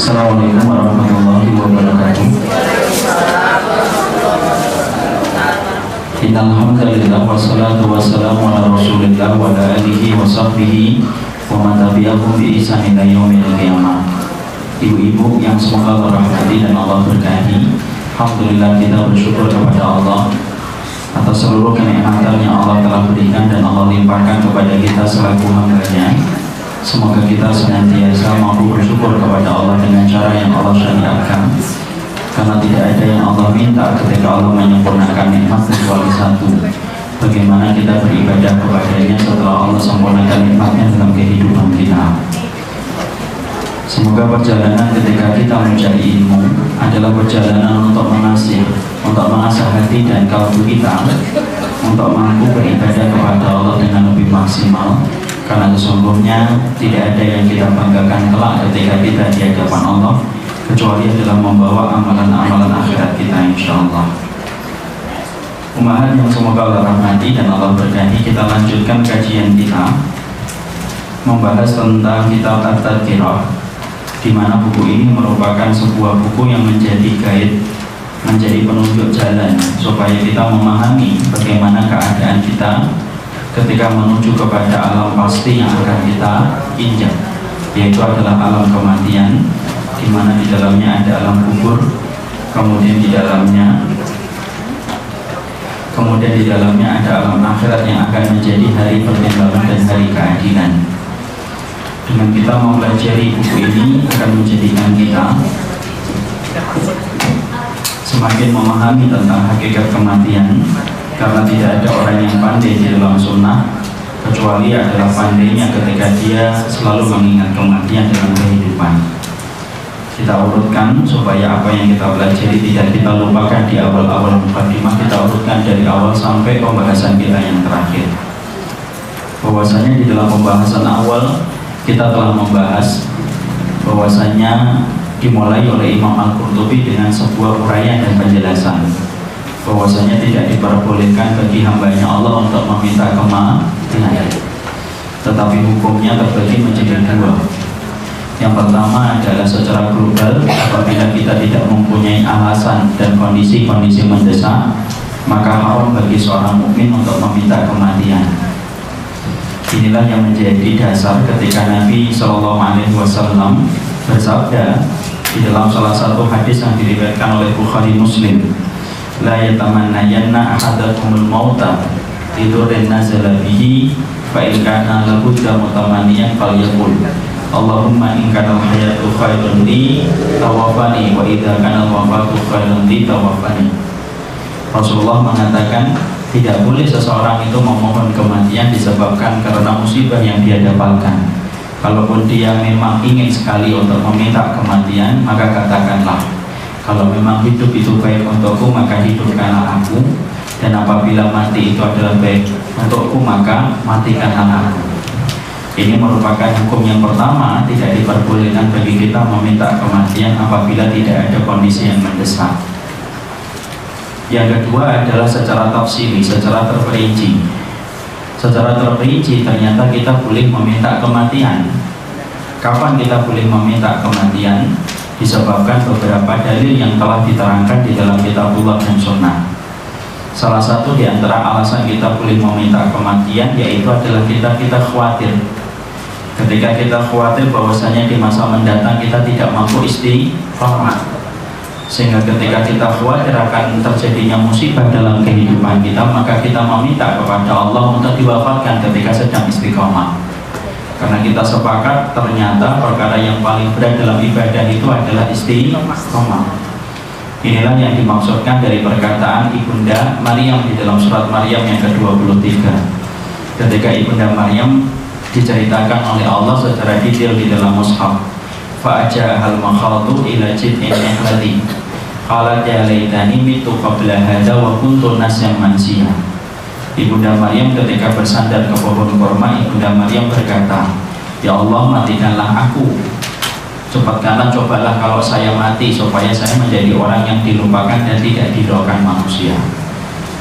Assalamualaikum warahmatullahi wabarakatuh. Innal hamdalillah wassalatu wassalamu ala Rasulillah wa ala alihi wa sahbihi wa man tabi'ahum bi ihsan ila yaumil qiyamah. Ibu-ibu yang semoga Allah rahmati dan Allah berkahi, alhamdulillah kita bersyukur kepada Allah atas seluruh kenikmatan yang Allah telah berikan dan Allah limpahkan kepada kita selaku hamba-Nya. Semoga kita senantiasa mampu bersyukur kepada Allah dengan cara yang Allah syariatkan, karena tidak ada yang Allah minta ketika Allah menyempurnakan nikmat kecuali satu, bagaimana kita beribadah kepadanya setelah Allah sempurnakan nikmatnya dalam kehidupan kita. Semoga perjalanan ketika kita mencari ilmu adalah perjalanan untuk mengasih, untuk mengasah hati dan kalbu kita, untuk mampu beribadah kepada Allah dengan lebih maksimal. Karena sesungguhnya tidak ada yang kita banggakan kelak ketika kita di hadapan Allah kecuali adalah membawa amalan-amalan akhirat kita, insyaAllah. Umahat yang semoga Allah rahmati dan Allah berkahi, kita lanjutkan kajian kita membahas tentang kitab At-Tadhkirah, di mana buku ini merupakan sebuah buku yang menjadi guide, menjadi penunjuk jalan supaya kita memahami bagaimana keadaan kita ketika menuju kepada alam pasti yang akan kita injak, yaitu adalah alam kematian, di mana di dalamnya ada alam kubur, kemudian di dalamnya ada alam akhirat yang akan menjadi hari pertimbangan dan hari keadilan. Dengan kita mempelajari buku ini akan menjadikan kita semakin memahami tentang hakikat kematian, karena tidak ada orang yang pandai di dalam sunnah kecuali adalah pandainya ketika dia selalu mengingat kematian dalam kehidupan. Kita urutkan supaya apa yang kita pelajari tidak kita lupakan di awal-awal mukadimah, kita urutkan dari awal sampai pembahasan kita yang terakhir. Bahwasanya di dalam pembahasan awal kita telah membahas bahwasanya dimulai oleh Imam Al-Qurtubi dengan sebuah uraian dan penjelasan bahwasanya tidak diperbolehkan bagi hambanya Allah untuk meminta kematian, tetapi hukumnya terbagi menjadi dua. Yang pertama adalah secara global, apabila kita tidak mempunyai alasan dan kondisi-kondisi mendesak, maka haram bagi seorang mukmin untuk meminta kematian. Inilah yang menjadi dasar ketika Nabi SAW bersabda di dalam salah satu hadis yang diriwayatkan oleh Bukhari Muslim, la yatamannayanna ahadakumul mauta lidurrin nazala bihi fa in kana labudda mutamanniyan falyaqul Allahumma in kana al-hayatu khairun li tawaffani wa idza kana al-wafatu khairun li tawaffani. Rasulullah mengatakan tidak boleh seseorang itu memohon kematian disebabkan karena musibah yang dia dapatkan. Kalaupun dia memang ingin sekali untuk meminta kematian, maka katakanlah, kalau memang hidup itu baik untukku, maka hidupkanlah aku, dan apabila mati itu adalah baik untukku, maka matikanlah aku. Ini merupakan hukum yang pertama, tidak diperbolehkan bagi kita meminta kematian apabila tidak ada kondisi yang mendesak. Yang kedua adalah secara tafsili, secara terperinci. Secara terperinci ternyata kita boleh meminta kematian. Kapan kita boleh meminta kematian? Disebabkan beberapa dalil yang telah diterangkan di dalam kitabullah dan sunnah. Salah satu di antara alasan kita boleh meminta kematian yaitu adalah kita khawatir. Ketika kita khawatir bahwasanya di masa mendatang kita tidak mampu istiqomah, sehingga ketika kita khawatir akan terjadinya musibah dalam kehidupan kita, maka kita meminta kepada Allah untuk diwafatkan ketika sedang istiqomah. Karena kita sepakat ternyata perkara yang paling berat dalam ibadah itu adalah istiqomah. Inilah yang dimaksudkan dari perkataan Ibunda Maryam di dalam surat Maryam yang ke-23. Ketika Ibunda Maryam diceritakan oleh Allah secara detail di dalam mushaf, fa'ajahal makhadu ila jid'in nahlati qalat ya laitani mitu qabla hadha wa kuntu nasyan mansiya. Ibunda Maryam ketika bersandar ke pohon kurma, Ibunda Maryam berkata, ya Allah, matikanlah aku, cepatkanlah, cobalah kalau saya mati supaya saya menjadi orang yang dilupakan dan tidak didoakan manusia.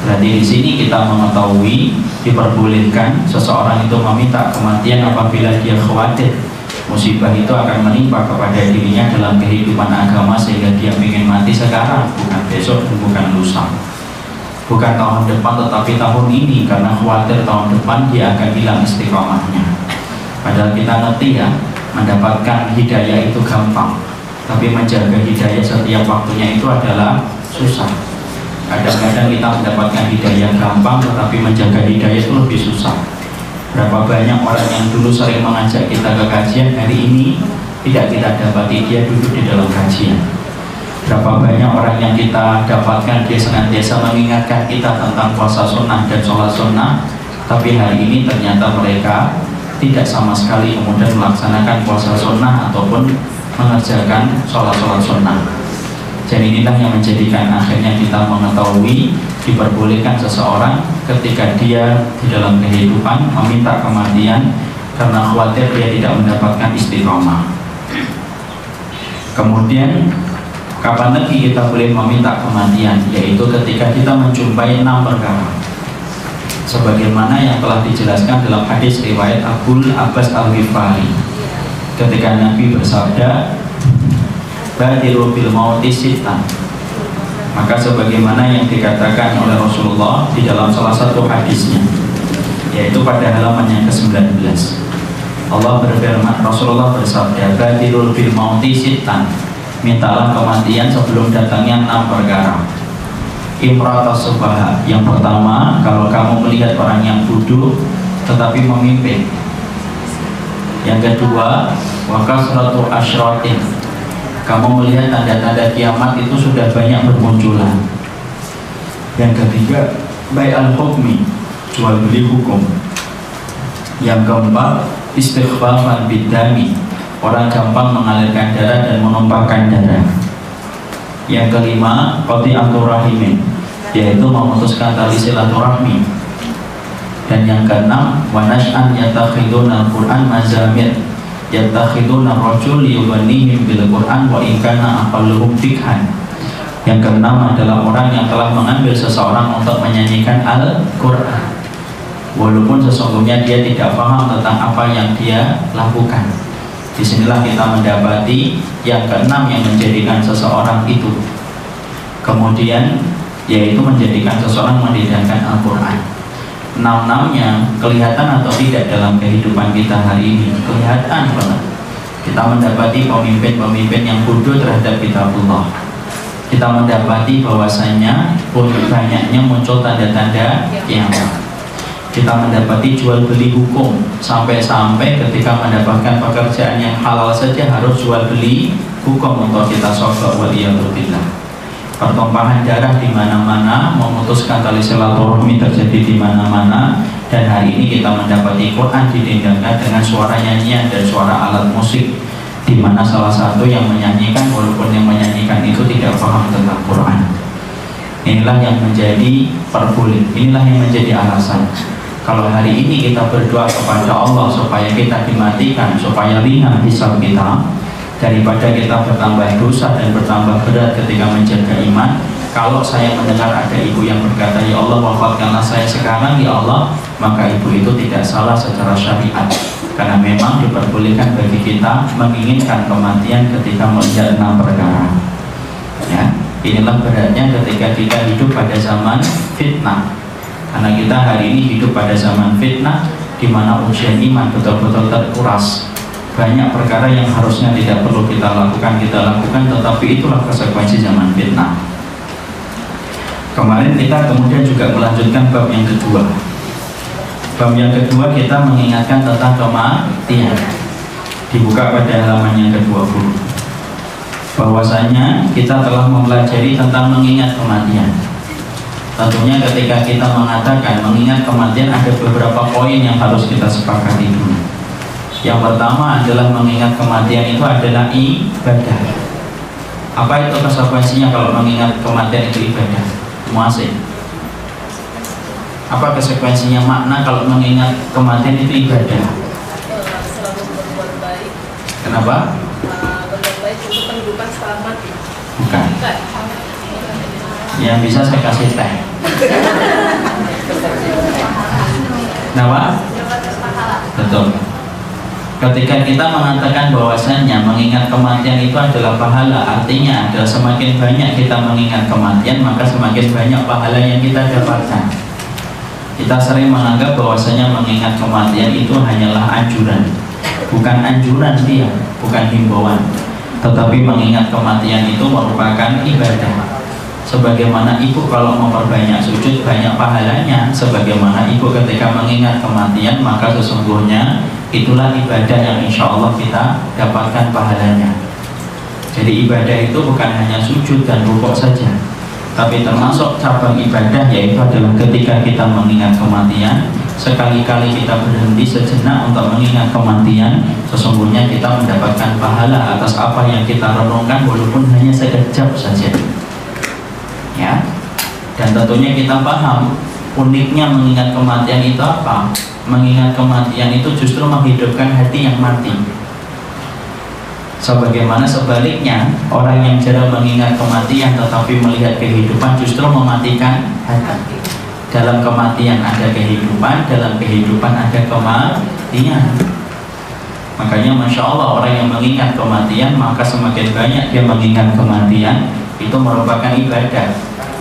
Berarti di sini kita mengetahui diperbolehkan seseorang itu meminta kematian apabila dia khawatir Musibah itu akan menimpa kepada dirinya dalam kehidupan agama sehingga dia ingin mati sekarang, bukan besok dan bukan lusa, bukan tahun depan tetapi tahun ini, karena khawatir tahun depan dia akan hilang istiqomahnya. Padahal kita ngerti ya, mendapatkan hidayah itu gampang, tapi menjaga hidayah setiap waktunya itu adalah susah. Kadang-kadang kita mendapatkan hidayah gampang, tetapi menjaga hidayah itu lebih susah. Berapa banyak orang yang dulu sering mengajak kita ke kajian, hari ini tidak kita dapati dia duduk di dalam kajian. Berapa banyak orang yang kita dapatkan dia senantiasa mengingatkan kita tentang puasa sunnah dan sholat sunnah, tapi hari ini ternyata mereka tidak sama sekali kemudian melaksanakan puasa sunnah ataupun mengerjakan sholat-sholat sunnah. Dan inilah yang menjadikan akhirnya kita mengetahui diperbolehkan seseorang ketika dia di dalam kehidupan meminta kematian karena khawatir dia tidak mendapatkan istiqomah. Kemudian kapan lagi kita boleh meminta kematian? Yaitu ketika kita menjumpai 6 perkara, sebagaimana yang telah dijelaskan dalam hadis riwayat Abul Abbas Al-Ghifari, ketika Nabi bersabda, badiru bil mauti sittan. Maka sebagaimana yang dikatakan oleh Rasulullah di dalam salah satu hadisnya, yaitu pada halaman yang ke-19, Allah berfirman, Rasulullah bersabda, badiru bil mauti sittan, mintalah kematian sebelum datangnya 6 perkara. Imratas subaha, yang pertama, kalau kamu melihat orang yang bodoh tetapi memimpin. Yang kedua, wa kasratu asyratin, kamu melihat tanda-tanda kiamat itu sudah banyak bermunculan. Yang ketiga, bai'al hukmi, jual beli hukum. Yang keempat, istighfafan bidami, orang gampang mengalirkan darah dan menumpahkan darah. Yang kelima, qati'atur rahimin, yaitu memutuskan tali silaturahmi. Dan yang keenam, wa nash'an yatakhiduna al-Qur'an mazamir, yattakhiduna ar-rajul yughnihim bil Qur'an wa in kana aqalluhum fikhan. Yang keenam adalah orang yang telah mengambil seseorang untuk menyanyikan Al-Qur'an, walaupun sesungguhnya dia tidak paham tentang apa yang dia lakukan. Disinilah kita mendapati yang keenam yang menjadikan seseorang itu kemudian, yaitu menjadikan seseorang mendengarkan Al-Qur'an. 6-6-nya kelihatan atau tidak dalam kehidupan kita hari ini? Kelihatan banget. Kita mendapati pemimpin-pemimpin yang bodoh terhadap kitabullah. Kita mendapati bahwasanya banyaknya muncul tanda-tanda kiamat. Kita mendapati jual beli hukum, sampai-sampai ketika mendapatkan pekerjaan yang halal saja harus jual beli hukum untuk kita sogok, waliyadzubillah. Pertumpahan darah di mana-mana, memutuskan tali silaturahmi terjadi di mana-mana, dan hari ini kita mendapati Quran didendangkan dengan suara nyanyian dan suara alat musik, di mana salah satu yang menyanyikan, walaupun yang menyanyikan itu tidak paham tentang Quran. Inilah yang menjadi perbulik, inilah yang menjadi alasan. Kalau hari ini kita berdoa kepada Allah supaya kita dimatikan, supaya ringan hisab kita, daripada kita bertambah dosa dan bertambah berat ketika menjaga iman. Kalau saya mendengar ada ibu yang berkata, ya Allah wafatkanlah saya sekarang ya Allah, maka ibu itu tidak salah secara syariat, karena memang diperbolehkan bagi kita menginginkan kematian ketika melihat 6 perkara. Ya, inilah beratnya ketika kita hidup pada zaman fitnah, karena kita hari ini hidup pada zaman fitnah di mana ujian iman betul-betul terkuras. Banyak perkara yang harusnya tidak perlu kita lakukan, tetapi itulah konsekuensi zaman fitnah. Kemarin kita kemudian juga melanjutkan bab yang kedua. Bab yang kedua kita mengingatkan tentang kematian. Dibuka pada halaman yang ke-20. Bahwasanya kita telah mempelajari tentang mengingat kematian. Tentunya ketika kita mengatakan mengingat kematian, ada beberapa poin yang harus kita sepakati dulu. Yang pertama adalah mengingat kematian itu adalah ibadah. Apa itu konsekuensinya kalau mengingat kematian itu ibadah? Muasih. Apa konsekuensinya, makna kalau mengingat kematian itu ibadah? Selalu berbuat baik. Kenapa? Berbuat baik untuk kehidupan setelah mati. Bukan. Yang bisa saya kasih teh. Kenapa? Betul. Ketika kita mengatakan bahwasannya mengingat kematian itu adalah pahala, artinya adalah semakin banyak kita mengingat kematian, maka semakin banyak pahala yang kita dapatkan. Kita sering menganggap bahwasanya mengingat kematian itu hanyalah anjuran. Bukan anjuran dia, bukan himbauan. Tetapi mengingat kematian itu merupakan ibadah. Sebagaimana ibu kalau memperbanyak sujud banyak pahalanya, sebagaimana ibu ketika mengingat kematian, maka sesungguhnya itulah ibadah yang insya Allah kita dapatkan pahalanya. Jadi ibadah itu bukan hanya sujud dan rukuk saja, tapi termasuk cabang ibadah, yaitu adalah ketika kita mengingat kematian, sekali-kali kita berhenti sejenak untuk mengingat kematian, sesungguhnya kita mendapatkan pahala atas apa yang kita renungkan, walaupun hanya sekejap saja. Ya, dan tentunya kita paham uniknya mengingat kematian itu apa? Mengingat kematian itu justru menghidupkan hati yang mati. Sebagaimana sebaliknya, orang yang jarang mengingat kematian tetapi melihat kehidupan justru mematikan hati. Dalam kematian ada kehidupan, dalam kehidupan ada kematian. Makanya Masya Allah, orang yang mengingat kematian, maka semakin banyak dia mengingat kematian, itu merupakan ibadah.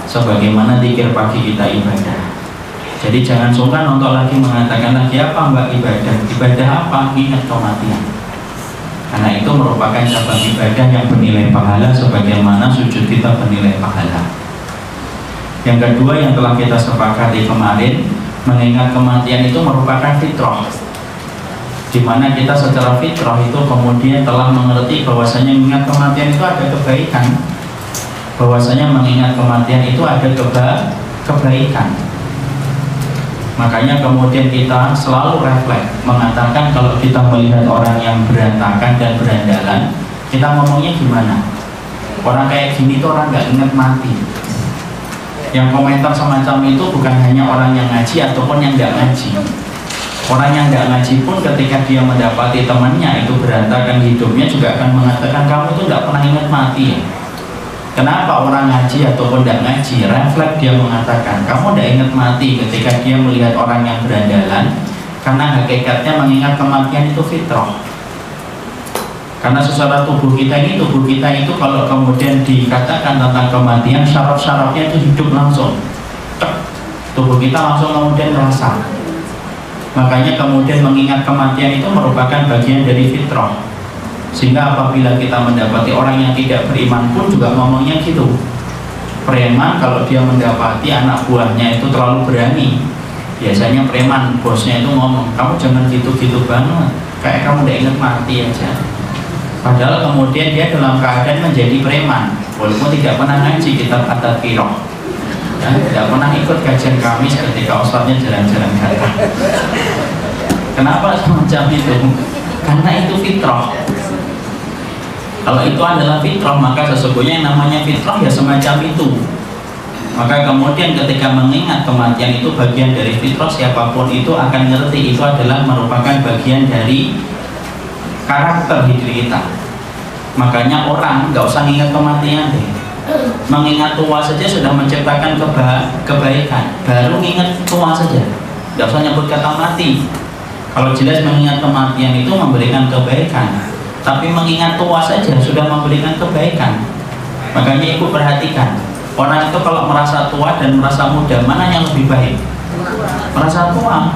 Sebagaimana zikir pagi kita ibadah. Jadi jangan sungkan untuk lagi mengatakan lagi apa mbak ibadah. Ibadah apa? Ingat kematian. Karena itu merupakan cabang ibadah yang bernilai pahala, sebagaimana sujud kita bernilai pahala. Yang kedua yang telah kita sepakati kemarin, mengingat kematian itu merupakan fitrah, di mana kita secara fitrah itu kemudian telah mengerti bahwasanya mengingat kematian itu ada kebaikan, bahwasanya mengingat kematian itu ada kebaikan. Makanya kemudian kita selalu refleks mengatakan kalau kita melihat orang yang berantakan dan berandalan, kita ngomongnya gimana? Orang kayak gini tuh orang nggak ingat mati. Yang komentar semacam itu bukan hanya orang yang ngaji ataupun yang nggak ngaji. Orang yang nggak ngaji pun ketika dia mendapati temannya itu berantakan hidupnya juga akan mengatakan kamu tuh nggak pernah ingat mati ya? Kenapa orang ngaji ataupun tidak ngaji, refleks dia mengatakan kamu tidak ingat mati ketika dia melihat orang yang berandalan? Karena hakikatnya mengingat kematian itu fitrah. Karena secara tubuh kita itu kalau kemudian dikatakan tentang kematian, syaraf-syarafnya itu hidup langsung. Tubuh kita langsung kemudian merasa. Makanya kemudian mengingat kematian itu merupakan bagian dari fitrah. Sehingga apabila kita mendapati orang yang tidak beriman pun juga ngomongnya gitu. Preman kalau dia mendapati anak buahnya itu terlalu berani, biasanya preman bosnya itu ngomong, kamu jangan gitu-gitu banget, kayak kamu tidak ingat mati aja. Padahal kemudian dia dalam keadaan menjadi preman, walaupun tidak pernah ngaji kitab at-tadhkirah, tidak pernah ikut kajian Kamis ketika ustadznya jalan-jalan kata. Kenapa semacam itu? Karena itu fitrah. Kalau itu adalah fitrah, maka sesungguhnya yang namanya fitrah ya semacam itu. Maka kemudian ketika mengingat kematian itu bagian dari fitrah, siapapun itu akan ngerti itu adalah merupakan bagian dari karakter hidup kita. Makanya orang nggak usah ingat kematian deh. Mengingat tua saja sudah menciptakan kebaikan. Baru ingat tua saja, nggak usah nyebut kata mati. Kalau jelas mengingat kematian itu memberikan kebaikan. Tapi mengingat tua saja sudah memberikan kebaikan. Makanya ibu perhatikan, orang itu kalau merasa tua dan merasa muda, mana yang lebih baik? Merasa tua.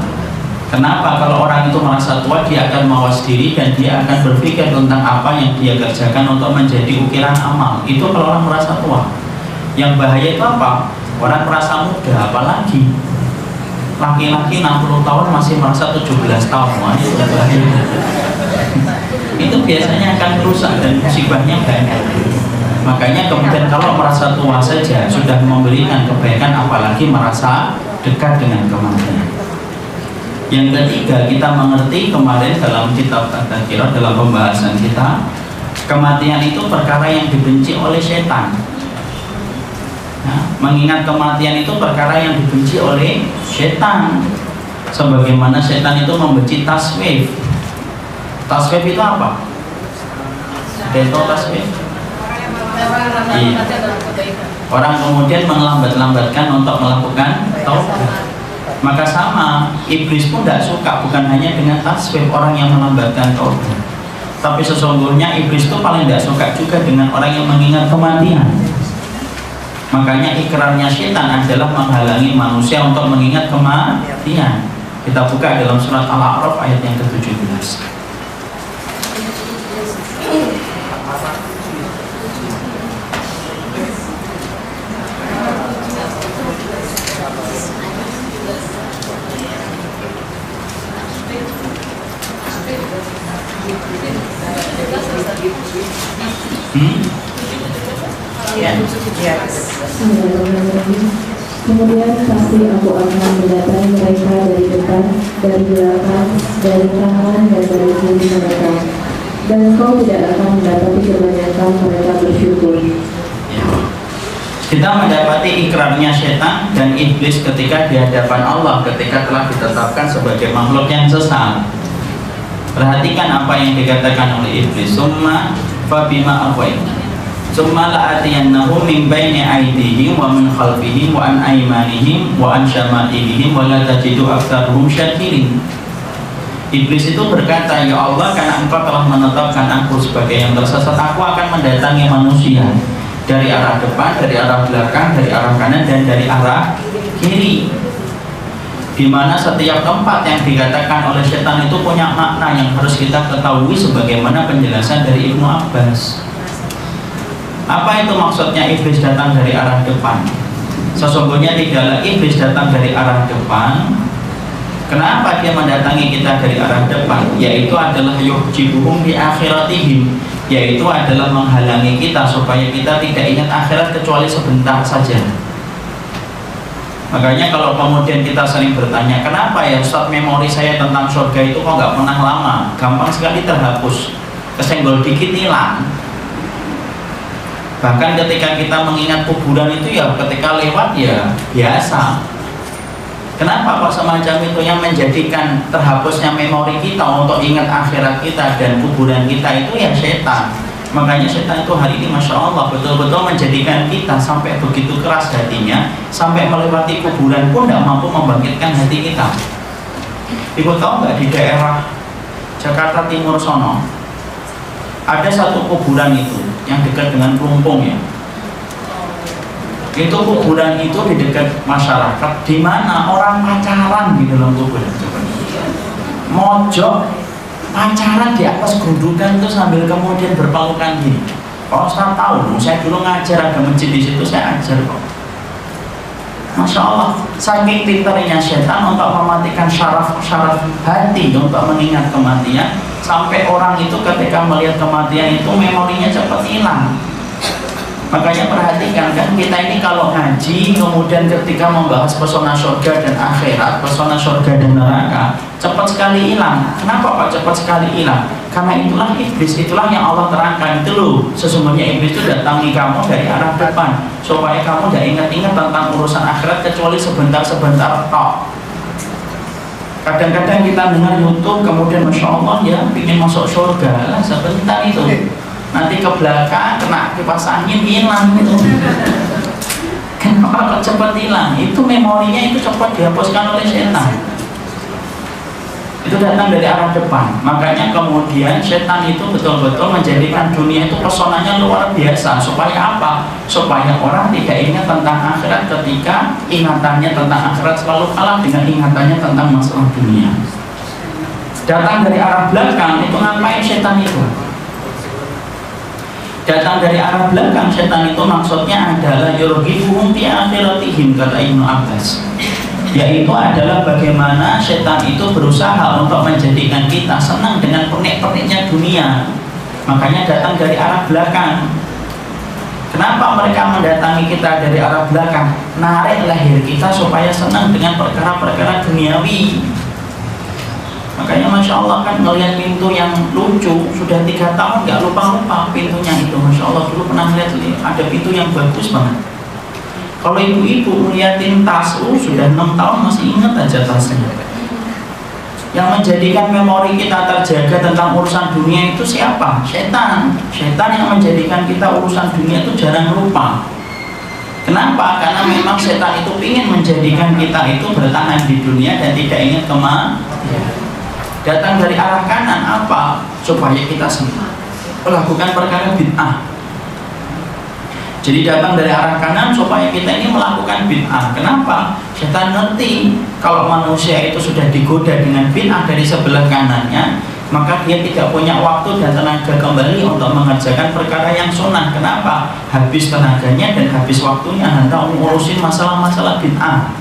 Kenapa? Kalau orang itu merasa tua, dia akan mawas diri dan dia akan berpikir tentang apa yang dia kerjakan untuk menjadi ukiran amal. Itu kalau orang merasa tua. Yang bahaya itu apa? Orang merasa muda, apalagi laki-laki 60 tahun masih merasa 17 tahun. Wah, itu bahaya. Itu biasanya akan rusak dan musibahnya banyak. Makanya kemudian kalau merasa tua saja sudah memberikan kebaikan, apalagi merasa dekat dengan kematian. Yang ketiga, kita mengerti kemarin dalam kitab at-tadhkirah, dalam pembahasan kita, kematian itu perkara yang dibenci oleh setan. Nah, mengingat kematian itu perkara yang dibenci oleh setan. Sebagaimana setan itu membenci taswif. Taswif itu apa? Dental taswif. Iya. Orang kemudian melambat-lambatkan untuk melakukan taubat. Maka sama, iblis pun tidak suka bukan hanya dengan tasbih orang yang melambatkan taubat, tapi sesungguhnya iblis itu paling tidak suka juga dengan orang yang mengingat kematian. Makanya ikrarnya setan adalah menghalangi manusia untuk mengingat kematian. Kita buka dalam surat Al-A'raf ayat yang ke-17. Kemudian pasti aku akan mendatangi mereka dari depan, dari belakang, dari kanan, dan dari kiri mereka. Dan kau tidak akan mendapati kebanyakan mereka bersyukur. Kita mendapati ikrarnya setan dan iblis ketika di hadapan Allah, ketika telah ditetapkan sebagai makhluk yang sesat. Perhatikan apa yang dikatakan oleh iblis. Summa fabima aghwaytani summa la'atiyannahum min baini aydihim wa min khalfihim wa an aymanihim wa an syama'ilihim wa la tajidu aktsarahum syakirin. Iblis itu berkata, ya Allah, karena engkau telah menetapkan aku sebagai yang tersesat, aku akan mendatangi manusia dari arah depan, dari arah belakang, dari arah kanan, dan dari arah kiri. Di mana setiap tempat yang dikatakan oleh setan itu punya makna yang harus kita ketahui, sebagaimana penjelasan dari Ibnu Abbas. Apa itu maksudnya iblis datang dari arah depan? Sesungguhnya tidaklah iblis datang dari arah depan. Kenapa dia mendatangi kita dari arah depan? Yaitu adalah yuhjibuhum bi akhiratihim, yaitu adalah menghalangi kita supaya kita tidak ingat akhirat kecuali sebentar saja. Makanya kalau kemudian kita sering bertanya, kenapa ya Ustaz, memori saya tentang surga itu kok nggak pernah lama, gampang sekali terhapus, kesenggol dikit hilang. Bahkan ketika kita mengingat kuburan itu ya ketika lewat ya biasa. Kenapa kok semacam itu yang menjadikan terhapusnya memori kita untuk ingat akhirat kita dan kuburan kita itu ya setan. Makanya setan itu hari ini Masya Allah betul-betul menjadikan kita sampai begitu keras hatinya, sampai melewati kuburan pun tidak mampu membangkitkan hati kita. Ibu tahu nggak, di daerah Jakarta Timur sono ada satu kuburan itu yang dekat dengan Plumpung ya. Itu kuburan itu di dekat masyarakat, di mana orang pacaran di dalam kuburan. Mojok pacaran di atas gundukan itu sambil kemudian berpelukan gini. Kalau saya tahu, saya dulu ngajar agama masjid di situ, saya ajar kok. Masya Allah, saking pintarnya setan untuk mematikan syaraf hati untuk mengingat kematian, sampai orang itu ketika melihat kematian itu memorinya cepat hilang. Makanya perhatikan kan, kita ini kalau ngaji kemudian ketika membahas pesona surga dan akhirat, pesona surga dan neraka, cepat sekali hilang. Kenapa Pak cepat sekali hilang? Karena itulah iblis, itulah yang Allah terangkan itu loh. Sesungguhnya iblis itu datangi kamu dari arah depan supaya kamu tidak ingat-ingat tentang urusan akhirat kecuali sebentar-sebentar tok. Kadang-kadang kita dengar YouTube kemudian Masya Allah ya ingin masuk surga lah sebentar itu, nanti ke belakang kena kipas angin hilang gitu. Kenapa kok cepat hilang? Itu memorinya itu cepat dihapuskan oleh setan. Itu datang dari arah depan. Makanya kemudian setan itu betul-betul menjadikan dunia itu pesonanya luar biasa. Supaya apa? Supaya orang tidak ingat tentang akhirat ketika ingatannya tentang akhirat selalu kalah dengan ingatannya tentang masalah dunia. Datang dari arah belakang itu ngapain setan itu? Datang dari arah belakang setan itu maksudnya adalah yurghibuhum fi akhiratihim, kata Ibnu Abbas. Yaitu adalah bagaimana setan itu berusaha untuk menjadikan kita senang dengan pernik-perniknya dunia. Makanya datang dari arah belakang. Kenapa mereka mendatangi kita dari arah belakang? Narik leher kita supaya senang dengan perkara-perkara duniawi. Makanya Masya Allah kan melihat pintu yang lucu, sudah 3 tahun nggak lupa-lupa pintunya itu. Masya Allah dulu pernah lihat ada pintu yang bagus banget. Kalau ibu-ibu melihatin tas, sudah 6 tahun masih ingat aja tasnya. Yang menjadikan memori kita terjaga tentang urusan dunia itu siapa? Setan. Setan yang menjadikan kita urusan dunia itu jarang lupa. Kenapa? Karena memang setan itu ingin menjadikan kita itu bertahan di dunia dan tidak ingin kematian. Datang dari arah kanan apa? Supaya kita melakukan perkara bid'ah. Jadi datang dari arah kanan supaya kita ini melakukan bid'ah. Kenapa? Setan ngerti kalau manusia itu sudah digoda dengan bid'ah dari sebelah kanannya, maka dia tidak punya waktu dan tenaga kembali untuk mengerjakan perkara yang sunnah. Kenapa? Habis tenaganya dan habis waktunya hanya ngurusin masalah-masalah bid'ah.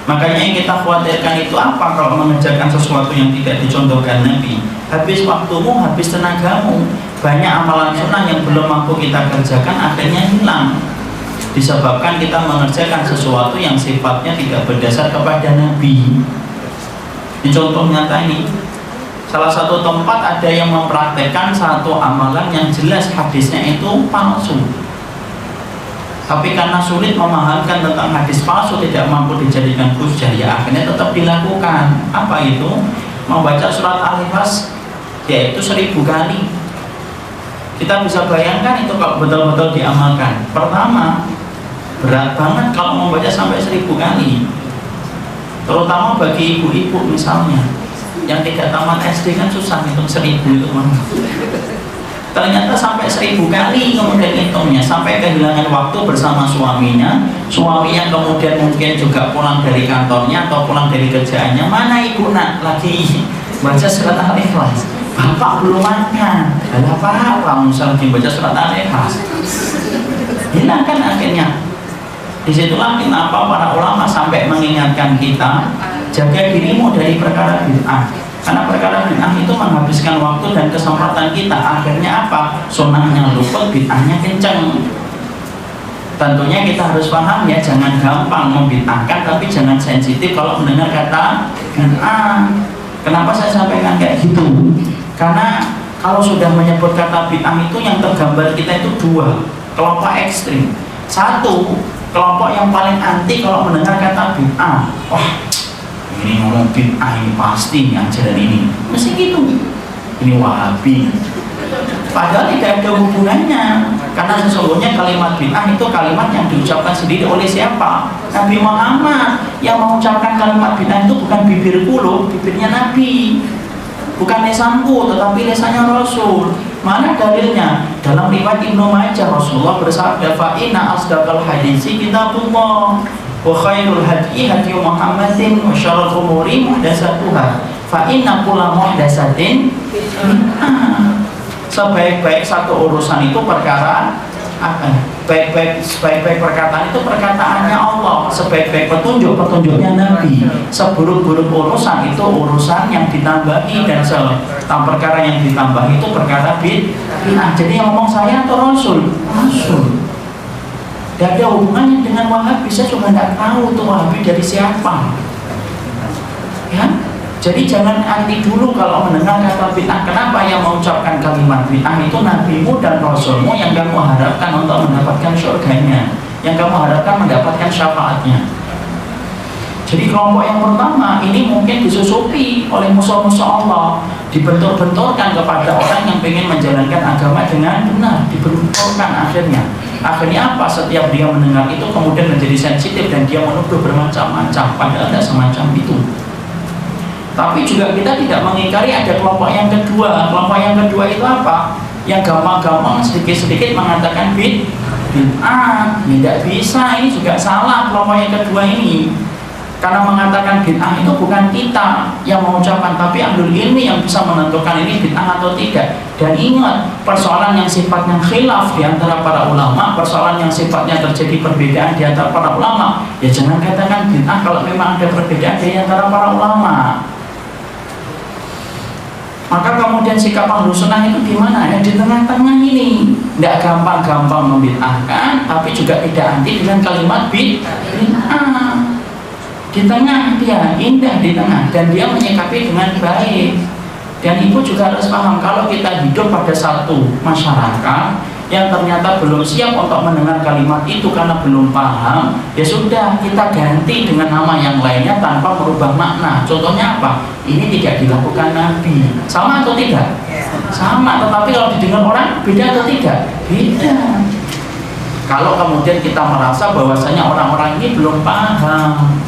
Makanya yang kita khawatirkan itu apa? Kalau mengerjakan sesuatu yang tidak dicontohkan Nabi, habis waktumu, habis tenagamu. Banyak amalan sunnah yang belum mampu kita kerjakan akhirnya hilang, disebabkan kita mengerjakan sesuatu yang sifatnya tidak berdasar kepada Nabi. Ini contoh nyata ini. Salah satu tempat ada yang mempraktekkan satu amalan yang jelas hadisnya itu palsu, tapi karena sulit memahamkan tentang hadis palsu, tidak mampu dijadikan hujjah, ya akhirnya tetap dilakukan. Apa itu? Membaca surat Al-Ikhlas yaitu 1000 kali. Kita bisa bayangkan itu kalau betul-betul diamalkan. Pertama, berat banget kalau membaca sampai 1000 kali, terutama bagi ibu-ibu misalnya yang tidak tamat SD kan susah hitung 1000 itu. Ternyata sampai 1000 kali kemudian hitungnya, sampai kehilangan waktu bersama suaminya. Suami yang kemudian mungkin juga pulang dari kantornya atau pulang dari kerjaannya, mana ibu nak lagi baca surat Al-Ikhlas, bapak belum makan, ada apa-apa misalnya baca surat Al-Ikhlas. Hilang kan akhirnya. Disitulah kenapa para ulama sampai mengingatkan kita, jaga dirimu dari perkara bid'ah. Karena perkara bid'ah itu menghabiskan waktu dan kesempatan kita. Akhirnya apa? Sunnahnya luput, bid'ahnya kenceng. Tentunya kita harus paham ya, jangan gampang membid'ahkan, tapi jangan sensitif kalau mendengar kata bid'ah. Kenapa saya sampaikan kayak gitu? Karena kalau sudah menyebut kata bid'ah itu yang tergambar kita itu dua kelompok ekstrim. Satu, kelompok yang paling anti kalau mendengar kata bid'ah. Wah, ini ngomong bid'ah ini pasti ajaran ini mesti gitu, ini Wahabi. Padahal tidak ada hubungannya, karena sesungguhnya kalimat bid'ah itu kalimat yang diucapkan sendiri oleh siapa? Nabi Muhammad. Yang mengucapkan kalimat bid'ah itu bukan bibirku loh, bibirnya Nabi, bukan lisanku, tetapi lisannya Rasul. Mana dalilnya? Dalam riwayat Ibnu Majah, Rasulullah bersabda, fa inna asdaqal hadisi kitabullah wa khairul hadyi hadyu Muhammadin wa syarrul umuri muhdatsatuha fa inna kulla muhdatsatin bid'ah. Sebaik-baik satu urusan itu perkara apa? Sebaik-baik perkataan itu perkataannya Allah. Sebaik-baik petunjuk petunjuknya Nabi. Seburuk-buruk urusan itu urusan yang ditambahi, dan perkara yang ditambah itu perkara bid'ah. Jadi yang ngomong saya atau Rasul? Rasul. Tidak ada hubungannya dengan Wahabi. Saya juga tidak tahu tuh Wahabi dari siapa. Ya. Jadi jangan anti dulu kalau mendengar kata bid'ah. Kenapa? Yang mengucapkan kalimat bid'ah itu nabimu dan rasulmu yang kamu harapkan untuk mendapatkan surganya, yang kamu harapkan mendapatkan syafaatnya. Jadi kelompok yang pertama ini mungkin disusupi oleh musuh-musuh Allah, dibentur-benturkan kepada orang yang ingin menjalankan agama dengan benar, dibenturkan akhirnya. Akhirnya apa? Setiap dia mendengar itu kemudian menjadi sensitif dan dia menuduh bermacam-macam, padahal tidak semacam itu. Tapi juga kita tidak mengingkari ada kelompok yang kedua. Kelompok yang kedua itu apa? Yang gampang-gampang sedikit-sedikit mengatakan bid'ah. Tidak bisa, ini juga salah kelompok yang kedua ini. Karena mengatakan bid'ah itu bukan kita yang mengucapkan, tapi ahlul ilmi yang bisa menentukan ini bid'ah atau tidak. Dan ingat, persoalan yang sifatnya khilaf di antara para ulama, persoalan yang sifatnya terjadi perbedaan di antara para ulama, ya jangan katakan bid'ah kalau memang ada perbedaan di antara para ulama. Maka kemudian sikap ahlu sunnah itu di mana? Ya di tengah-tengah ini. Tidak gampang-gampang membid'ahkan, tapi juga tidak anti dengan kalimat bid'ah. Di tengah dia, indah di tengah, dan dia menyikapi dengan baik. Dan ibu juga harus paham, kalau kita hidup pada satu masyarakat yang ternyata belum siap untuk mendengar kalimat itu karena belum paham, ya sudah, kita ganti dengan nama yang lainnya tanpa merubah makna. Contohnya apa? Ini tidak dilakukan Nabi. Sama atau tidak? Sama, tetapi kalau didengar orang beda atau tidak? Beda. Kalau kemudian kita merasa bahwasanya orang-orang ini belum paham.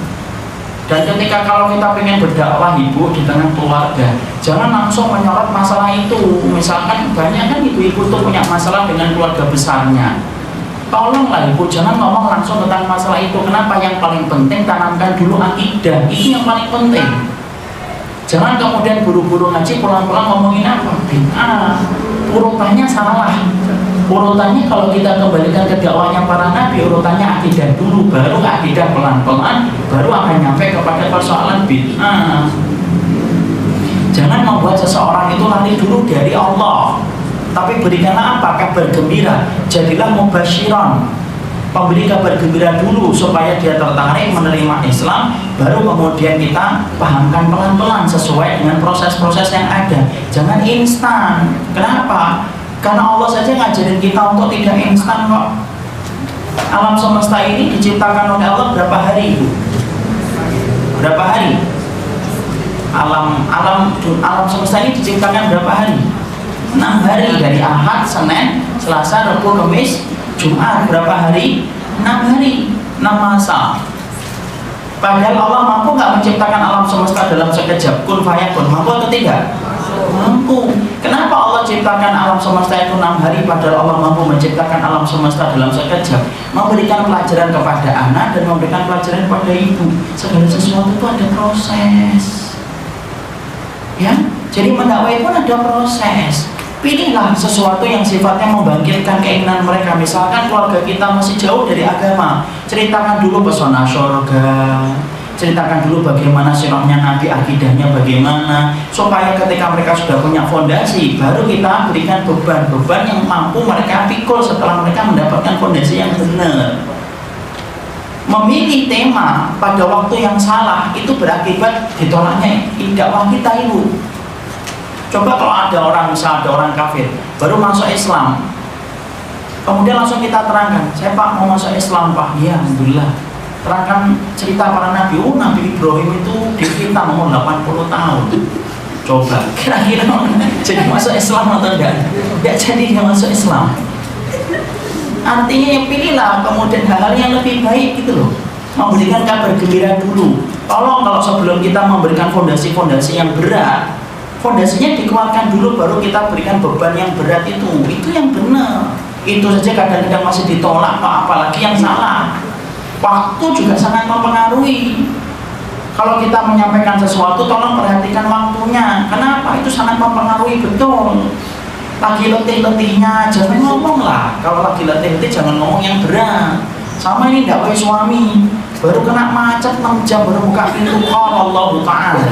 Dan ketika kalau kita pengen berdakwah ibu di tengah keluarga, jangan langsung menyorot masalah itu. Misalkan banyak kan ibu-ibu tuh punya masalah dengan keluarga besarnya. Tolonglah ibu, jangan ngomong langsung tentang masalah itu. Kenapa? Yang paling penting tanamkan dulu akidah. Itu yang paling penting. Jangan kemudian buru-buru ngaji pulang-pulang ngomongin apa? Bid'ah. Urutannya salah. Urutannya kalau kita kembalikan ke dakwahnya para nabi, urutannya akidah dulu, baru akidah pelan-pelan, baru akan nyampe kepada persoalan bid'ah. Jangan membuat seseorang itu lari dulu dari Allah, tapi berikanlah apa? Kabar gembira. Jadilah mubasyiran, pemberi kabar gembira dulu supaya dia tertarik menerima Islam, baru kemudian kita pahamkan pelan-pelan sesuai dengan proses-proses yang ada. Jangan instan. Kenapa? Karena Allah saja ngajarin kita untuk tidak instan kok. Alam semesta ini diciptakan oleh Allah berapa hari itu? Berapa hari? Alam semesta ini diciptakan berapa hari? 6 hari, dari Ahad, Senin, Selasa, Rabu, Kamis, Jumat. Berapa hari? 6 hari, 6 masa. Padahal Allah mampu nggak menciptakan alam semesta dalam sekejap? Kun fayakun, mampu atau tidak? Mampu. Kenapa Allah ciptakan alam semesta itu 6 hari padahal Allah mampu menciptakan alam semesta dalam sekejap? Memberikan pelajaran kepada anak dan memberikan pelajaran kepada ibu. Segala sesuatu itu ada proses. Ya, jadi mendakwai pun ada proses. Pilihlah sesuatu yang sifatnya membangkitkan keinginan mereka. Misalkan keluarga kita masih jauh dari agama, ceritakan dulu pesona surga, ceritakan dulu bagaimana sirahnya Nabi, akidahnya bagaimana, supaya ketika mereka sudah punya fondasi, baru kita berikan beban-beban yang mampu mereka pikul setelah mereka mendapatkan fondasi yang benar. Memilih tema pada waktu yang salah itu berakibat ditolaknya dakwah kita itu. Coba kalau ada orang, misal ada orang kafir baru masuk Islam, kemudian langsung kita terangkan, saya Pak mau masuk Islam Pak. Ya alhamdulillah. Terangkan cerita para nabi. Nabi Ibrahim itu difitnah umur 80 tahun. Coba kira-kira jadi masuk Islam atau enggak? Enggak jadi dia masuk Islam. Artinya yang pilihlah kemudian hal-hal yang lebih baik gitu loh. Memberikan kabar gembira dulu. Tolong kalau sebelum kita memberikan fondasi-fondasi yang berat, fondasinya dikuatkan dulu, baru kita berikan beban yang berat itu yang benar. Itu saja kadang-kadang masih ditolak, apalagi yang salah. Waktu juga sangat mempengaruhi. Kalau kita menyampaikan sesuatu, tolong perhatikan waktunya. Kenapa? Itu sangat mempengaruhi betul. Lagi letih-letihnya, jangan ngomong lah. Kalau lagi letih-letih, jangan ngomong yang berat. Sama ini dakwah suami, baru kena macet 6 jam, baru buka pintu, qala Allah Ta'ala.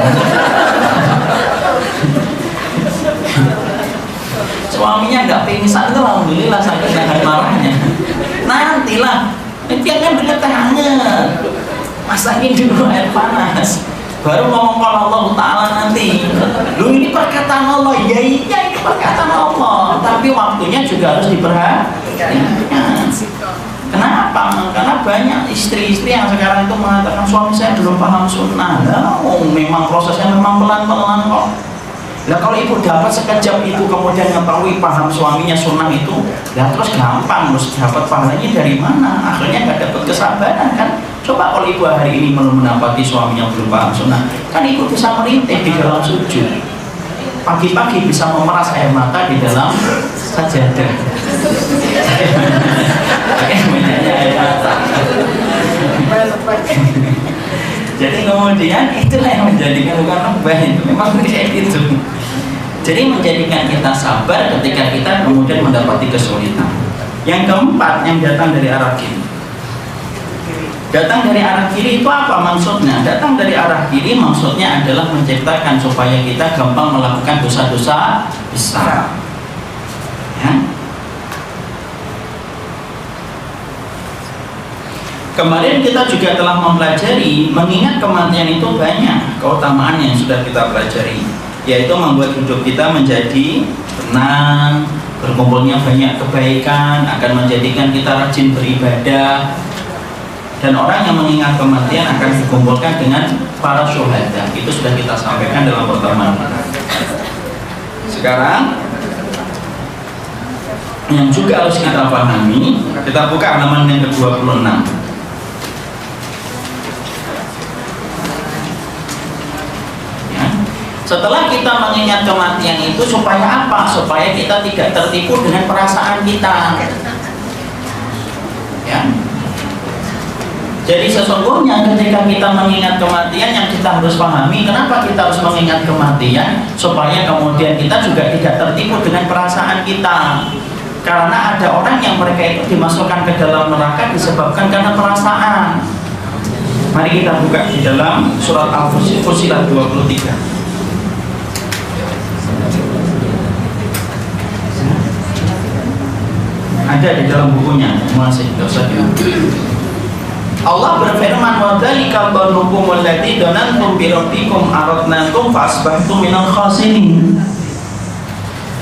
Suaminya nggak pingsan itu alhamdulillah sampai nahan marahnya. Nantilah, dia kan beli teh hangat, masakin dulu air panas, baru ngomong qala Allah Ta'ala nanti. Lu ini perkataan Allah, ya iya ini perkataan Allah, tapi waktunya juga harus diperhatikan. Kenapa? Karena banyak istri-istri yang sekarang itu mengatakan suami saya belum paham sunnah. Memang prosesnya memang pelan-pelan kok. Nah kalau ibu dapat sekejap ibu kemudian mengetahui paham suaminya sunnah itu, ya terus gampang, terus dapat pahalanya dari mana? Akhirnya nggak dapat kesabaran kan? Coba kalau ibu hari ini belum mendapati suaminya belum paham sunnah, kan ibu bisa merintih di dalam sujud. Pagi-pagi bisa memeras air mata di dalam sajadah. Jadi kemudian itulah yang menjadikan bukan lebah itu memang kayak gitu. Jadi menjadikan kita sabar ketika kita kemudian mendapati kesulitan. Yang keempat, yang datang dari arah kiri. Datang dari arah kiri itu apa maksudnya? Datang dari arah kiri maksudnya adalah menciptakan supaya kita gampang melakukan dosa-dosa besar. Ya. Kemarin kita juga telah mempelajari, mengingat kematian itu banyak keutamaan yang sudah kita pelajari, yaitu membuat hidup kita menjadi tenang, berkumpulnya banyak kebaikan, akan menjadikan kita rajin beribadah, dan orang yang mengingat kematian akan dikumpulkan dengan para syuhada. Itu sudah kita sampaikan dalam pertemuan kita. Sekarang yang juga harus kita pahami. Kita buka halaman yang ke-26. Ya. Setelah kita mengingat kematian itu supaya apa? Supaya kita tidak tertipu dengan perasaan kita. Ya. Jadi sesungguhnya ketika kita mengingat kematian, yang kita harus pahami, kenapa kita harus mengingat kematian? Supaya kemudian kita juga tidak tertipu dengan perasaan kita. Karena ada orang yang mereka itu dimasukkan ke dalam neraka disebabkan karena perasaan. Mari kita buka di dalam surat Al-Fussilat 23. Ada di dalam bukunya, masih tidak usah Allah berfirman, wa dzalika dhannukum alladzi dhanantum bi rabbikum aradnakum fa asbahtum minal khasirin.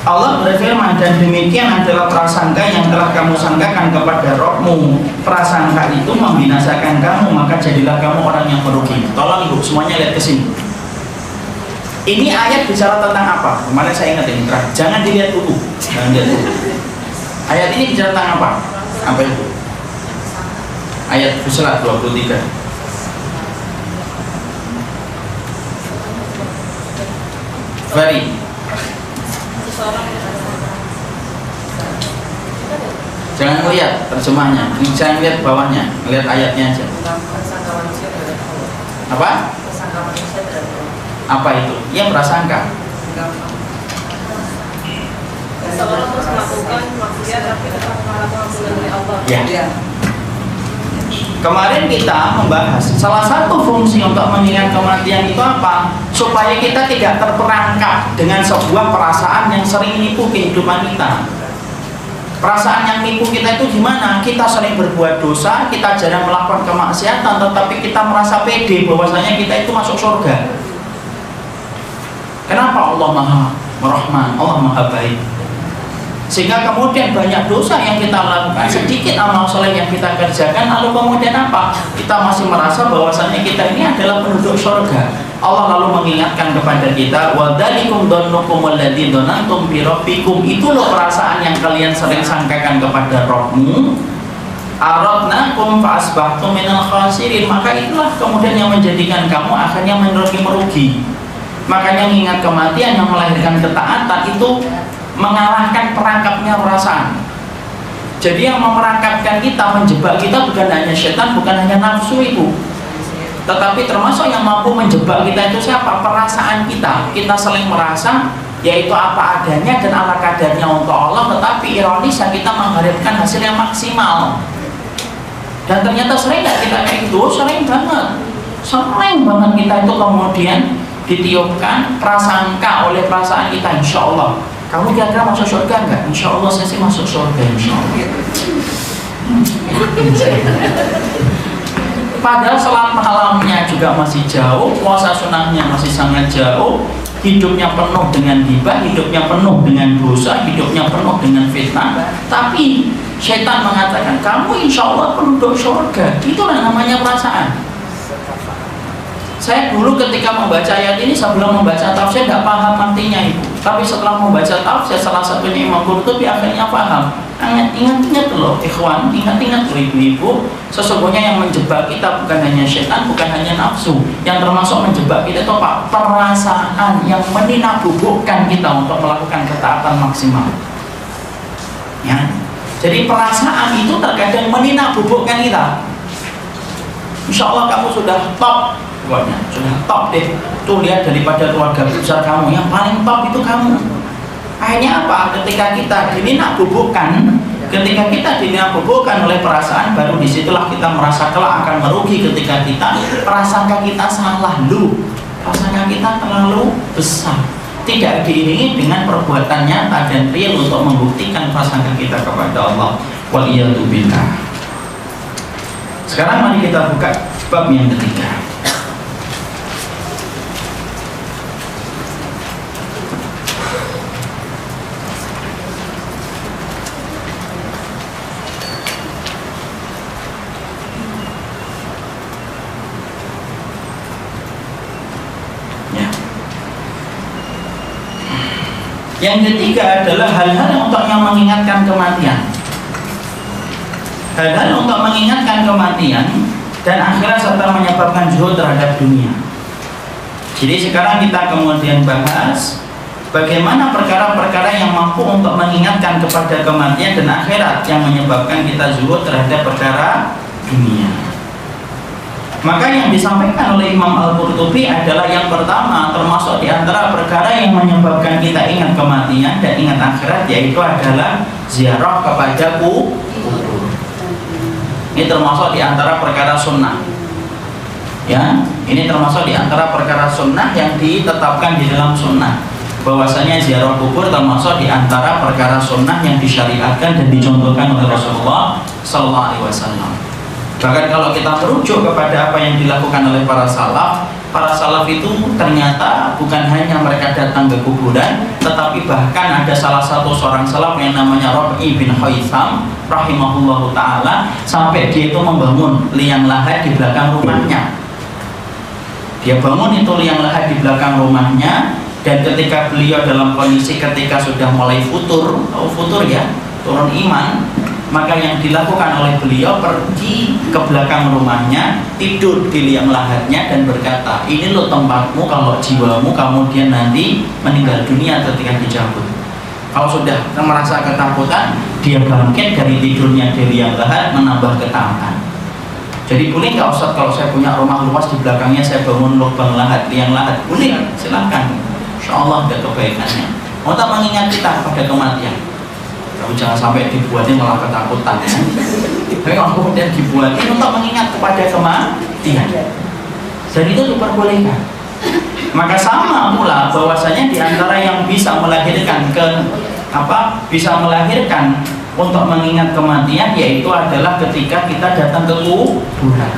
Allah berfirman, dan demikian adalah prasangka yang telah kamu sangkakan kepada Rabbmu. Prasangka itu membinasakan kamu, maka jadilah kamu orang yang merugi. Tolong Ibu semuanya lihat ke sini. Ini ayat bicara tentang apa? Kemarin saya ingat ini, jangan dilihat dulu. Jangan dilihat dulu. Ayat ini bicara tentang apa? Apa itu? Ayat Fussilat 23. Fari. Jangan melihat terjemahnya, jangan lihat bawahnya, lihat ayatnya aja. Apa? Apa itu? Yang prasangka. Seorang terus melakukan maksiat tapi tetap mengharapkan ampunan dari Allah. Ya. Kemarin kita membahas salah satu fungsi untuk mengingat kematian itu apa? Supaya kita tidak terperangkap dengan sebuah perasaan yang sering menipu kehidupan kita. Perasaan yang menipu kita itu gimana? Kita sering berbuat dosa, kita jarang melakukan kemaksiatan, tetapi kita merasa pede bahwasanya kita itu masuk surga. Kenapa? Allah Maha Rahman, Allah Maha Baik. Sehingga kemudian banyak dosa yang kita lakukan, sedikit amal soleh yang kita kerjakan, lalu kemudian apa? Kita masih merasa bahwasanya kita ini adalah penduduk surga. Allah lalu mengingatkan kepada kita, wa dzalikum dhannukum alladzi dhanantum bi rabbikum. Itu loh perasaan yang kalian sering sangkakan kepada Rabbmu. Aradnakum fa asbahtum minal khasirin. Maka itulah kemudian yang menjadikan kamu akhirnya merugi. Makanya mengingat kematian yang melahirkan ketaatan itu mengalahkan perangkapnya perasaan. Jadi yang memerangkapkan kita, menjebak kita bukan hanya setan, bukan hanya nafsu itu, tetapi termasuk yang mampu menjebak kita itu siapa? Perasaan kita. Kita saling merasa yaitu apa adanya dan ala kadarnya untuk Allah, tetapi ironisnya kita mengharapkan hasil yang maksimal. Dan ternyata sering nggak kita kayak itu? Sering banget kita itu kemudian ditiupkan prasangka oleh perasaan kita. Insya Allah kamu kira-kira masuk surga enggak? Insya Allah saya sih masuk surga, insya Allah. Padahal salat malamnya juga masih jauh, puasa sunnahnya masih sangat jauh, hidupnya penuh dengan ghibah, hidupnya penuh dengan dosa, hidupnya penuh dengan fitnah. Tapi setan mengatakan kamu insya Allah penduduk surga. Itulah namanya perasaan. Saya dulu ketika membaca ayat ini sebelum membaca tafsir tidak paham artinya itu. Tapi setelah membaca tafsir salah satunya Imam Qurtubi akhirnya paham. Ingat-ingat loh ikhwan, ingat-ingat loh ibu-ibu, sesungguhnya yang menjebak kita bukan hanya setan, bukan hanya nafsu. Yang termasuk menjebak kita itu apa? Perasaan yang meninabubuhkan kita untuk melakukan ketaatan maksimal. Ya. Jadi perasaan itu terkadang meninabubuhkan kita. Insya Allah kamu sudah top, sudah top deh. Tuh lihat daripada keluarga besar kamu, yang paling top itu kamu. Akhirnya apa? Ketika kita dininabubuhkan oleh perasaan, baru disitulah kita merasa kelak akan merugi ketika kita prasangka kita salah lu, prasangka kita terlalu besar, tidak diiringi dengan perbuatan nyata dan real untuk membuktikan prasangka kita kepada Allah. Waliyadu billah. Sekarang mari kita buka bab yang ketiga. Yang ketiga adalah hal-hal untuk yang mengingatkan kematian. Hal-hal untuk mengingatkan kematian dan akhirat serta menyebabkan zuhud terhadap dunia. Jadi sekarang kita kemudian bahas bagaimana perkara-perkara yang mampu untuk mengingatkan kepada kematian dan akhirat yang menyebabkan kita zuhud terhadap perkara dunia. Maka yang disampaikan oleh Imam Al-Qurtubi adalah yang pertama, termasuk di antara perkara yang menyebabkan kita ingat kematian dan ingat akhirat, yaitu adalah ziarah kepada kubur. Ini termasuk di antara perkara sunnah. Ya, ini termasuk di antara perkara sunnah yang ditetapkan di dalam sunnah. Bahwasanya ziarah kubur termasuk di antara perkara sunnah yang disyariatkan dan dicontohkan oleh Rasulullah Sallallahu Alaihi Wasallam. Bahkan kalau kita merujuk kepada apa yang dilakukan oleh para salaf itu ternyata bukan hanya mereka datang ke kuburan, tetapi bahkan ada salah satu seorang salaf yang namanya Rabi bin Haytham rahimahullahu ta'ala, sampai dia itu membangun liang lahat di belakang rumahnya. Dia bangun itu liang lahat di belakang rumahnya, dan ketika beliau dalam kondisi ketika sudah mulai futur ya, turun iman, maka yang dilakukan oleh beliau pergi ke belakang rumahnya, tidur di liang lahatnya dan berkata, ini loh tempatmu kalau jiwamu kemudian nanti meninggal dunia ketika dicabut. Kalau sudah merasa ketakutan, dia bangkit dari tidurnya di liang lahat menambah ketaatan. Jadi boleh nggak Ustaz kalau saya punya rumah luas di belakangnya saya bangun lubang lahat, liang lahat? Boleh, silahkan. Insya Allah ada kebaikannya. Untuk mengingat kita pada kematian. Kamu jangan sampai dibuatnya malah ketakutan ya. Tapi kalau kemudian dibuatnya untuk mengingat kepada kematian, dan itu diperbolehkan. Maka sama pula bahwasanya di antara yang bisa melahirkan bisa melahirkan untuk mengingat kematian, yaitu adalah ketika kita datang ke kuburan.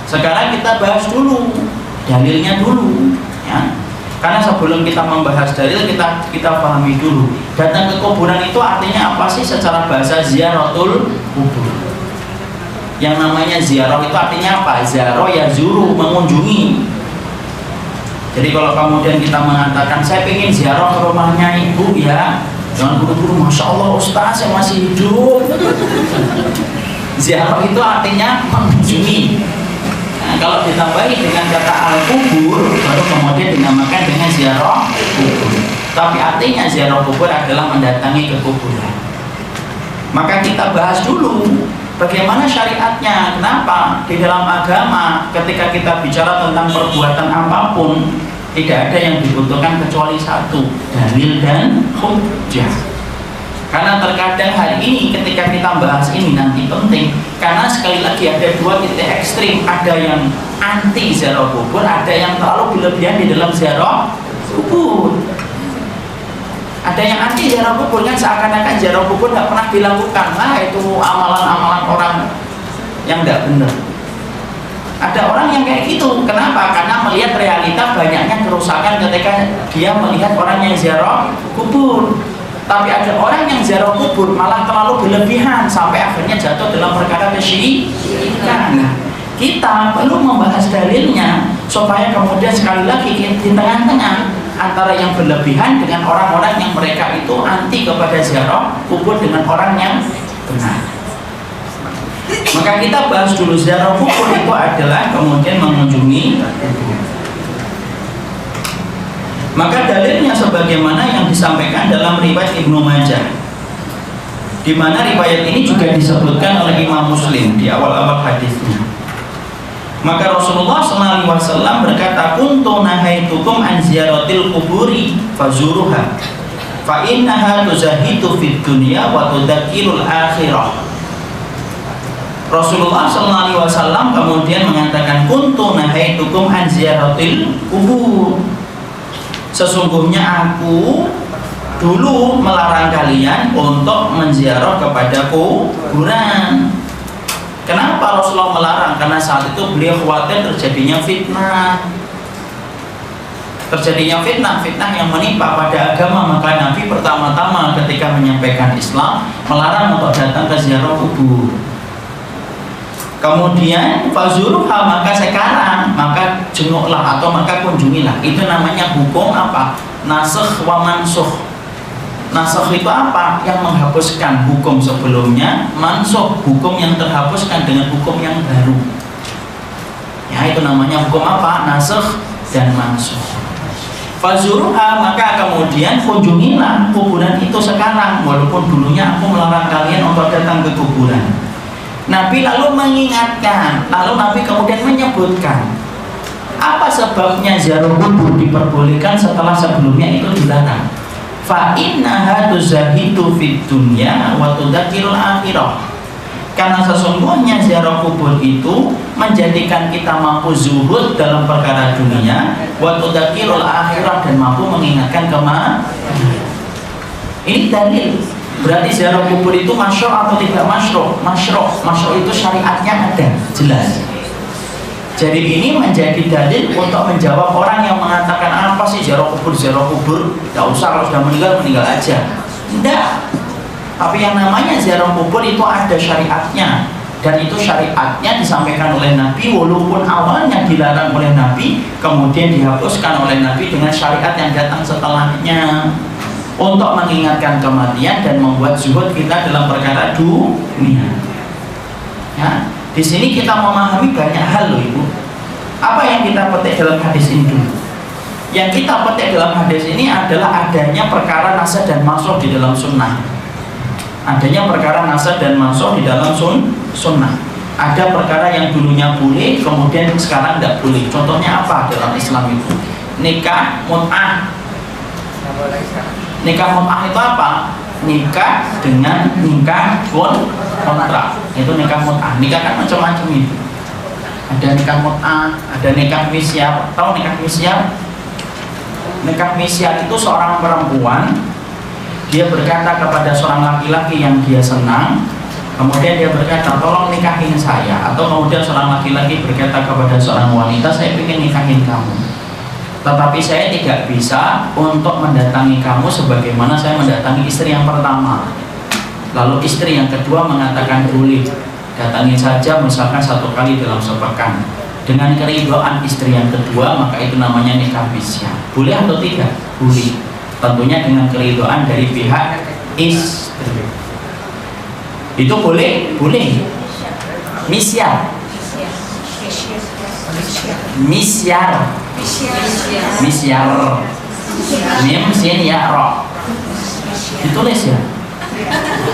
Sekarang kita bahas dulu dalilnya dulu ya. Karena sebelum kita membahas dalil, kita pahami dulu. Datang ke kuburan itu artinya apa sih secara bahasa? Ziaratul kubur. Yang namanya ziarah itu artinya apa? Ziarah ya zuru, mengunjungi. Jadi kalau kemudian kita mengatakan saya ingin ziarah ke rumahnya ibu ya, jangan buru-buru, Masya Allah Ustaz saya masih hidup. Ziarah itu artinya mengunjungi. Nah, kalau ditambahi dengan kata al-kubur, baru kemudian dinamakan dengan ziarah kubur. Tapi artinya ziarah kubur adalah mendatangi ke kuburan. Maka kita bahas dulu bagaimana syariatnya. Kenapa? Di dalam agama ketika kita bicara tentang perbuatan apapun, tidak ada yang dibutuhkan kecuali satu, dalil dan hujjah. Karena terkadang hari ini ketika kita bahas ini nanti penting, karena sekali lagi ada dua titik ekstrim, ada yang anti ziarah kubur, ada yang terlalu berlebihan di dalam ziarah kubur. Ada yang anti ziarah kubur, kan seakan-akan ziarah kubur tidak pernah dilakukan. Nah itu amalan-amalan orang yang tidak benar. Ada orang yang kayak gitu. Kenapa? Karena melihat realita banyaknya kerusakan ketika dia melihat orang yang ziarah kubur. Tapi ada orang yang ziarah kubur malah terlalu berlebihan sampai akhirnya jatuh dalam perkara kesyirikan. Nah, kita perlu membahas dalilnya supaya kemudian sekali lagi di tengah-tengah antara yang berlebihan dengan orang-orang yang mereka itu anti kepada ziarah kubur dengan orang yang benar. Maka kita bahas dulu ziarah kubur itu adalah kemudian mengunjungi kubur. Maka dalilnya sebagaimana yang disampaikan dalam riwayat Ibnu Majah, di mana riwayat ini juga disebutkan oleh Imam Muslim di awal-awal hadisnya. Maka Rasulullah SAW berkata, "Kuntu nahaitukum an ziyaratil kuburi fazuruha, fa innaha tuzahidu fid dunya wa tudzakirul akhirah." Rasulullah SAW kemudian mengatakan, "Kuntu nahaitukum an ziyaratil kubur." Sesungguhnya aku dulu melarang kalian untuk menziarah kepada kuburan. Kenapa Rasulullah melarang? Karena saat itu beliau khawatir terjadinya fitnah. Fitnah yang menimpa pada agama. Maka Nabi pertama-tama ketika menyampaikan Islam melarang untuk datang ke ziarah kubur. Kemudian fazuruha, maka sekarang maka jenguklah atau maka kunjungilah. Itu namanya hukum apa? Nasikh wa mansukh. Nasakh itu apa? Yang menghapuskan hukum sebelumnya, mansukh hukum yang terhapuskan dengan hukum yang baru. Ya, itu namanya hukum apa? Nasakh dan mansukh. Fazuruha, maka kemudian kunjungilah kuburan itu sekarang, walaupun dulunya aku melarang kalian untuk datang ke kuburan. Nabi lalu mengingatkan, lalu Nabi kemudian menyebutkan apa sebabnya ziarah kubur diperbolehkan setelah sebelumnya itu dilarang. Fa innaha tuzahidu fid dunya wa tudzakirul akhirah. Karena sesungguhnya ziarah kubur itu menjadikan kita mampu zuhud dalam perkara dunia, wa tudzakirul akhirah, dan mampu mengingatkan kematian. Ini dalil. Berarti ziarah kubur itu masyru' atau tidak masyru'? Masyru' itu syariatnya ada, jelas. Jadi ini menjadi dalil untuk menjawab orang yang mengatakan apa sih ziarah kubur, tidak usah, kalau sudah meninggal aja. Tidak. Tapi yang namanya ziarah kubur itu ada syariatnya, dan itu syariatnya disampaikan oleh Nabi, walaupun awalnya dilarang oleh Nabi, kemudian dihapuskan oleh Nabi dengan syariat yang datang setelahnya untuk mengingatkan kematian dan membuat zuhud kita dalam perkara dunia. Ya. Di sini kita memahami banyak hal loh Ibu. Apa yang kita petik dalam hadis ini dulu? Yang kita petik dalam hadis ini adalah adanya perkara nasakh dan mansukh di dalam sunnah. Adanya perkara nasakh dan mansukh di dalam sunnah. Ada perkara yang dulunya boleh, kemudian sekarang tidak boleh. Contohnya apa dalam Islam itu? Nikah mut'ah. Nikah mut'ah itu apa? Nikah dengan nikah kontrak, itu nikah mut'ah. Nikah kan macam-macam itu. Ada nikah mut'ah, ada nikah misyar. Tahu nikah misyar? Nikah misyar itu seorang perempuan, dia berkata kepada seorang laki-laki yang dia senang, kemudian dia berkata, tolong nikahin saya. Atau kemudian seorang laki-laki berkata kepada seorang wanita, saya ingin nikahin kamu, tetapi saya tidak bisa untuk mendatangi kamu sebagaimana saya mendatangi istri yang pertama. Lalu istri yang kedua mengatakan boleh, datangin saja misalkan 1 kali dalam sepekan. Dengan keridhaan istri yang kedua, maka itu namanya nikah misyar. Boleh atau tidak? Boleh. Tentunya dengan keridhaan dari pihak istri. Itu boleh? Boleh. Misyar. Mim sin ya ro. Ditulis ya.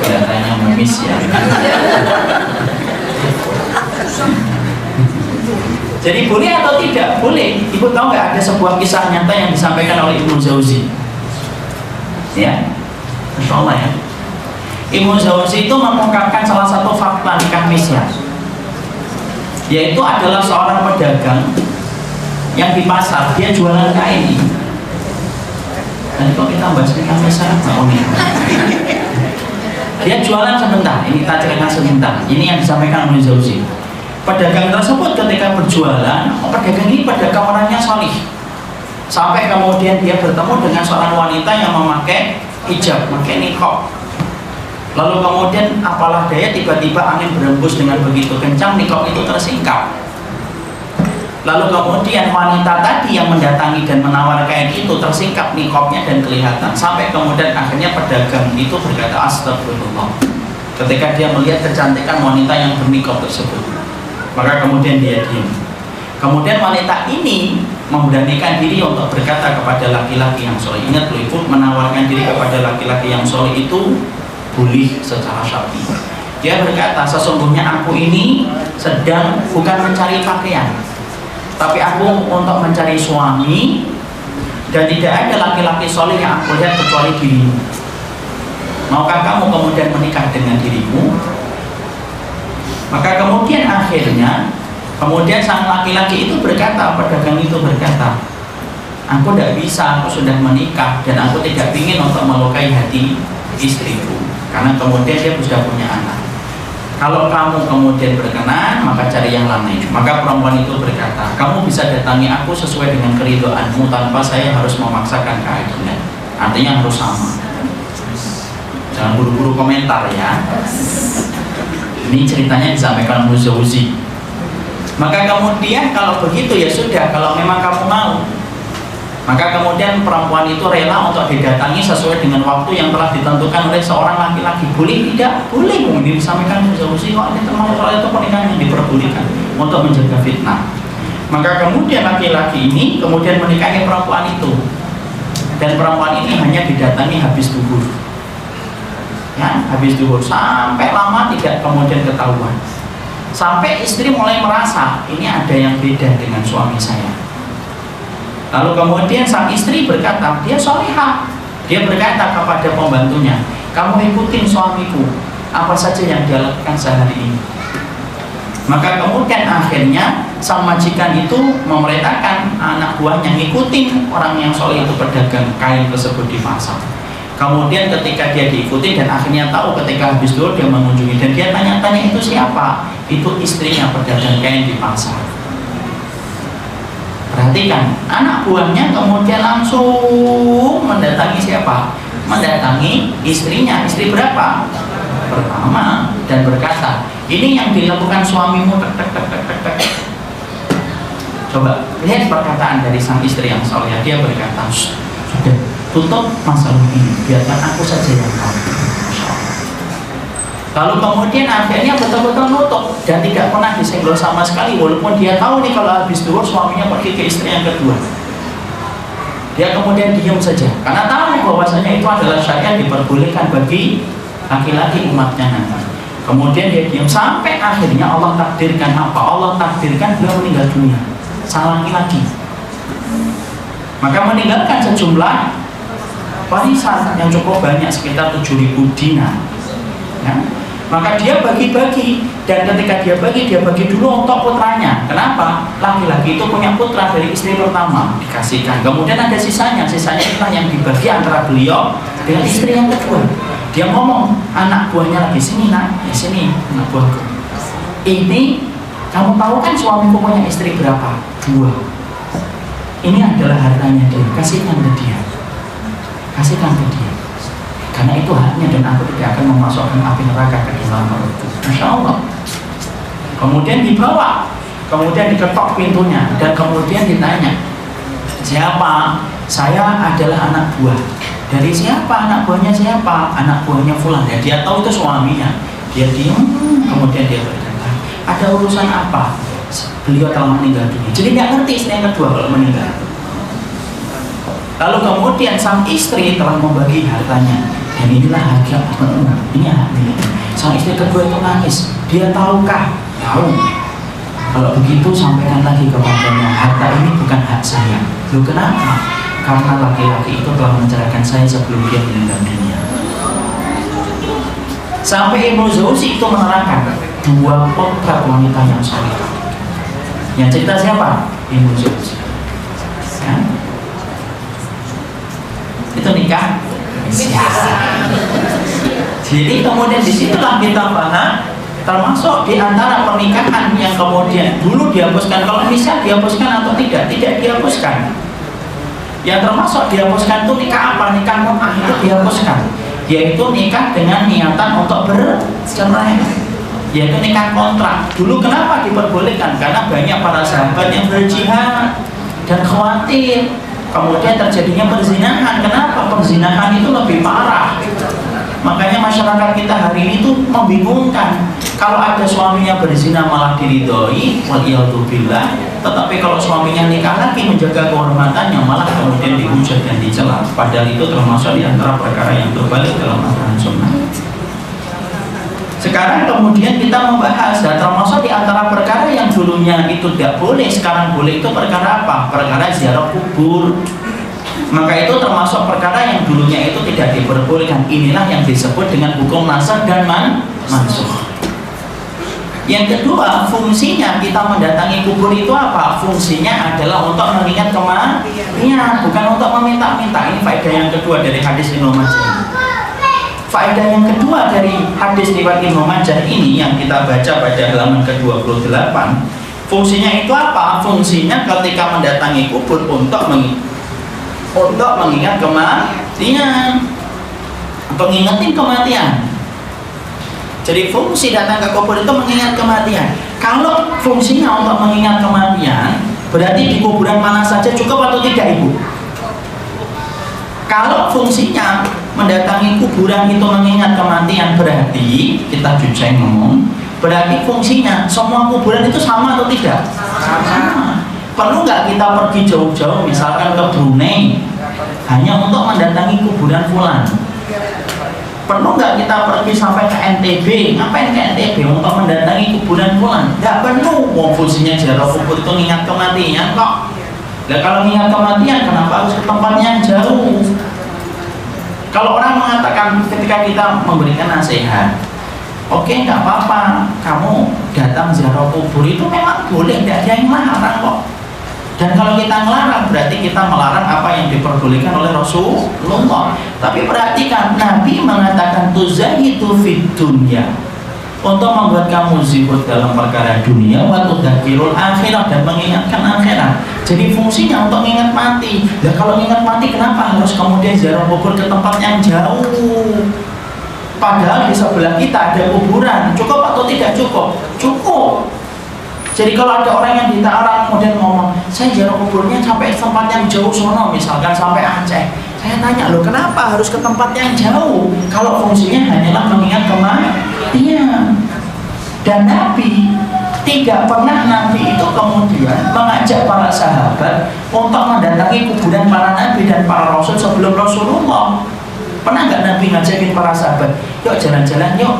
Kelihatannya misyar. Jadi boleh atau tidak? Boleh. Ibu tahu nggak ada sebuah kisah nyata yang disampaikan oleh Ibnu Jauzi? Ya, Masya Allah ya. Ibnu Jauzi itu mengungkapkan salah satu fakta nikah misyar, yaitu adalah seorang pedagang yang di pasar, dia jualan kain. Dan kok kita bahas nikah misyar? Dia jualan sebentar, ini kita ceritakan sebentar. Ini yang disampaikan oleh Jauzi. Pedagang tersebut ketika berjualan, pedagang ini pedagang orangnya salih. Sampai kemudian dia bertemu dengan seorang wanita yang memakai hijab, memakai niqab. Lalu kemudian apalah daya, tiba-tiba angin berembus dengan begitu kencang, niqab itu tersingkap. Lalu kemudian wanita tadi yang mendatangi dan menawar kain itu tersingkap niqabnya dan kelihatan. Sampai kemudian akhirnya pedagang itu berkata astagfirullah ketika dia melihat kecantikan wanita yang berniqab tersebut. Maka kemudian dia diam. Kemudian wanita ini memberanikan diri untuk berkata kepada laki-laki yang soleh. Ingat loh Ibu, menawarkan diri kepada laki-laki yang soleh itu boleh secara syar'i. Dia berkata, sesungguhnya aku ini sedang bukan mencari pakaian, tapi aku untuk mencari suami, dan tidak ada laki-laki soleh yang aku lihat kecuali dirimu. Maukah kamu kemudian menikah dengan dirimu? Maka kemudian akhirnya sang laki-laki itu berkata, pedagang itu berkata, aku tidak bisa, aku sudah menikah dan aku tidak ingin untuk melukai hati istriku, karena kemudian dia sudah punya anak. Kalau kamu kemudian berkenan, maka cari yang lain. Maka perempuan itu berkata, kamu bisa datangi aku sesuai dengan keridhaanmu tanpa saya harus memaksakan keadilan. Artinya harus sama. Jangan buru-buru komentar ya. Ini ceritanya disampaikan Ibnu Jauzi. Maka kemudian kalau begitu ya sudah, kalau memang kamu mau, Maka kemudian perempuan itu rela untuk didatangi sesuai dengan waktu yang telah ditentukan oleh seorang laki-laki. Boleh tidak? Boleh. Mungkin disampaikan solusi kok ini termasuk soal itu pernikahan yang diperbolehkan untuk menjaga fitnah. Maka kemudian laki-laki ini kemudian menikahi perempuan itu, dan perempuan ini hanya didatangi habis duhur, ya, habis duhur sampai lama tidak kemudian ketahuan, sampai istri mulai merasa ini ada yang beda dengan suami saya. Lalu kemudian sang istri berkata, dia solehah, dia berkata kepada pembantunya, kamu ikutin suamiku apa saja yang dia lakukan sehari ini. Maka kemudian akhirnya sang majikan itu memerintahkan anak buahnya ngikutin orang yang soleh itu pedagang kain tersebut di pasar. Kemudian ketika dia diikuti dan akhirnya tahu ketika habis dulu dia mengunjungi dan dia tanya-tanya itu siapa? Itu istrinya pedagang kain di pasar. Perhatikan, anak buahnya kemudian langsung mendatangi siapa? Mendatangi istrinya. Istri berapa? Pertama, dan berkata, ini yang dilakukan suamimu. Coba lihat perkataan dari sang istri yang soleh. Dia berkata, sudah tutup masalah ini, biarkan aku saja yang tahu. Lalu kemudian akhirnya betul-betul nutup dan tidak pernah disenggol sama sekali, walaupun dia tahu nih kalau habis duhur suaminya pergi ke istri yang kedua. Dia kemudian diam saja karena tahu bahwasanya itu adalah syariat diperbolehkan bagi laki-laki umatnya nanti. Kemudian dia diam sampai akhirnya Allah takdirkan apa? Allah takdirkan beliau meninggal dunia, sang laki-laki. Maka meninggalkan sejumlah warisan yang cukup banyak, sekitar 7.000 dinar. Ya. Maka dia bagi-bagi, dan ketika dia bagi dulu untuk putranya. Kenapa? Laki-laki itu punya putra dari istri pertama, dikasihkan. Kemudian ada sisanya itulah yang dibagi antara beliau dengan istri yang kedua. Dia ngomong, anak buahnya lagi, sini nak, sini anak buahku. Ini kamu tahu kan suamiku punya istri berapa? 2. Ini adalah hartanya dia, kasihkan ke dia. Kasihkan ke dia. Karena itu haknya dan aku tidak akan memasukkan api neraka ke dalam perutku. Masya Allah. Kemudian dibawa, kemudian diketok pintunya, dan kemudian ditanya, siapa? Saya adalah anak buah. Dari siapa? Anak buahnya siapa? Anak buahnya fulan. Ya, dia tahu itu suaminya. Dia diam, kemudian dia berkata, ada urusan apa? Beliau telah meninggal dunia. Jadi nggak ngerti istri yang kedua kalau meninggal. Lalu kemudian sang istri telah membagi hartanya. Dan inilah hak yang ini hak milik. Sang istri kedua itu nangis. Dia tahukah? Tahu. Kalau begitu sampaikan lagi kepadanya, harta ini bukan hak saya. Loh kenapa? Karena laki-laki itu telah menceraikan saya sebelum dia meninggal dunia. Sampai Ibnu Jauzi itu menerangkan 2 potret wanita yang soleh. Yang cerita siapa? Ibnu Jauzi. Ya? Itu nikah. Jadi kemudian disitulah kita paham, termasuk di antara pernikahan yang kemudian dulu dihapuskan. Kalau misal dihapuskan atau tidak dihapuskan. Yang termasuk dihapuskan itu nikah apa? Nikah mut'ah itu dihapuskan, yaitu nikah dengan niatan untuk bercerai, yaitu nikah kontrak. Dulu kenapa diperbolehkan? Karena banyak para sahabat yang berjihad dan khawatir kemudian terjadinya perzinahan. Kenapa? Perzinahan itu lebih parah. Makanya masyarakat kita hari ini tuh membingungkan. Kalau ada suaminya berzina malah diridhoi, waliyadzubillah. Tetapi kalau suaminya nikah lagi menjaga kehormatannya malah kemudian dihujat dan dicela. Padahal itu termasuk di antara perkara yang berbalik dalam aturan sunnah. Sekarang kemudian kita membahas, dan termasuk di antara perkara yang dulunya itu tidak boleh, sekarang boleh, itu perkara apa? Perkara ziarah kubur. Maka itu termasuk perkara yang dulunya itu tidak diperbolehkan. Inilah yang disebut dengan hukum nasakh dan mansukh. Yang kedua, fungsinya kita mendatangi kubur itu apa? Fungsinya adalah untuk mengingat kematian, bukan untuk meminta-minta. Ini faedah yang kedua dari hadis Ibnu Majah. Faedah yang kedua dari hadis riwayat Ibnu Majah ini yang kita baca pada halaman ke-28, fungsinya itu apa? Fungsinya ketika mendatangi kubur untuk mengingat kematian, mengingatin kematian. Jadi fungsi datang ke kubur itu mengingat kematian. Kalau fungsinya untuk mengingat kematian, berarti di kuburan mana saja cukup atau tidak, Ibu? Kalau fungsinya mendatangi kuburan itu mengingat kematian, berarti kita jujur ngomong, berarti fungsinya semua kuburan itu sama atau tidak? Sama. Perlu nggak kita pergi jauh-jauh, misalkan ke Brunei, hanya untuk mendatangi kuburan fulan? Perlu nggak kita pergi sampai ke NTB? Ngapain ke NTB? Untuk mendatangi kuburan fulan? Nggak perlu. Fungsinya ziarah kubur itu mengingat kematian kok. Nah, kalau mengingat kematian, kenapa harus ke tempat yang jauh? Kalau orang mengatakan ketika kita memberikan nasihat, oke, nggak apa-apa, kamu datang ziarah kubur itu memang boleh, tidak ada yang melarang kok. Dan kalau kita melarang, berarti kita melarang apa yang diperbolehkan oleh Rasulullah. Tapi perhatikan, Nabi mengatakan tuzahidu fid dunya, untuk membuat kamu zuhud dalam perkara dunia, wa tudzakirul akhirah, dan mengingatkan akhirat. Jadi fungsinya untuk mengingat mati. Nah, kalau mengingat mati, kenapa harus kemudian ziarah kubur ke tempat yang jauh? Padahal di sebelah kita ada kuburan. Cukup atau tidak cukup? Cukup. Jadi kalau ada orang yang ditanya kemudian ngomong, saya ziarah kuburnya sampai tempat yang jauh sono, misalkan sampai Aceh. Saya tanya, loh kenapa harus ke tempat yang jauh? Kalau fungsinya hanyalah mengingat kematian. Dan Nabi tidak pernah, Nabi itu kemudian mengajak para sahabat untuk mendatangi kuburan para nabi dan para rasul sebelum Rasulullah. Pernah nggak Nabi ngajakin para sahabat, yuk jalan-jalan yuk,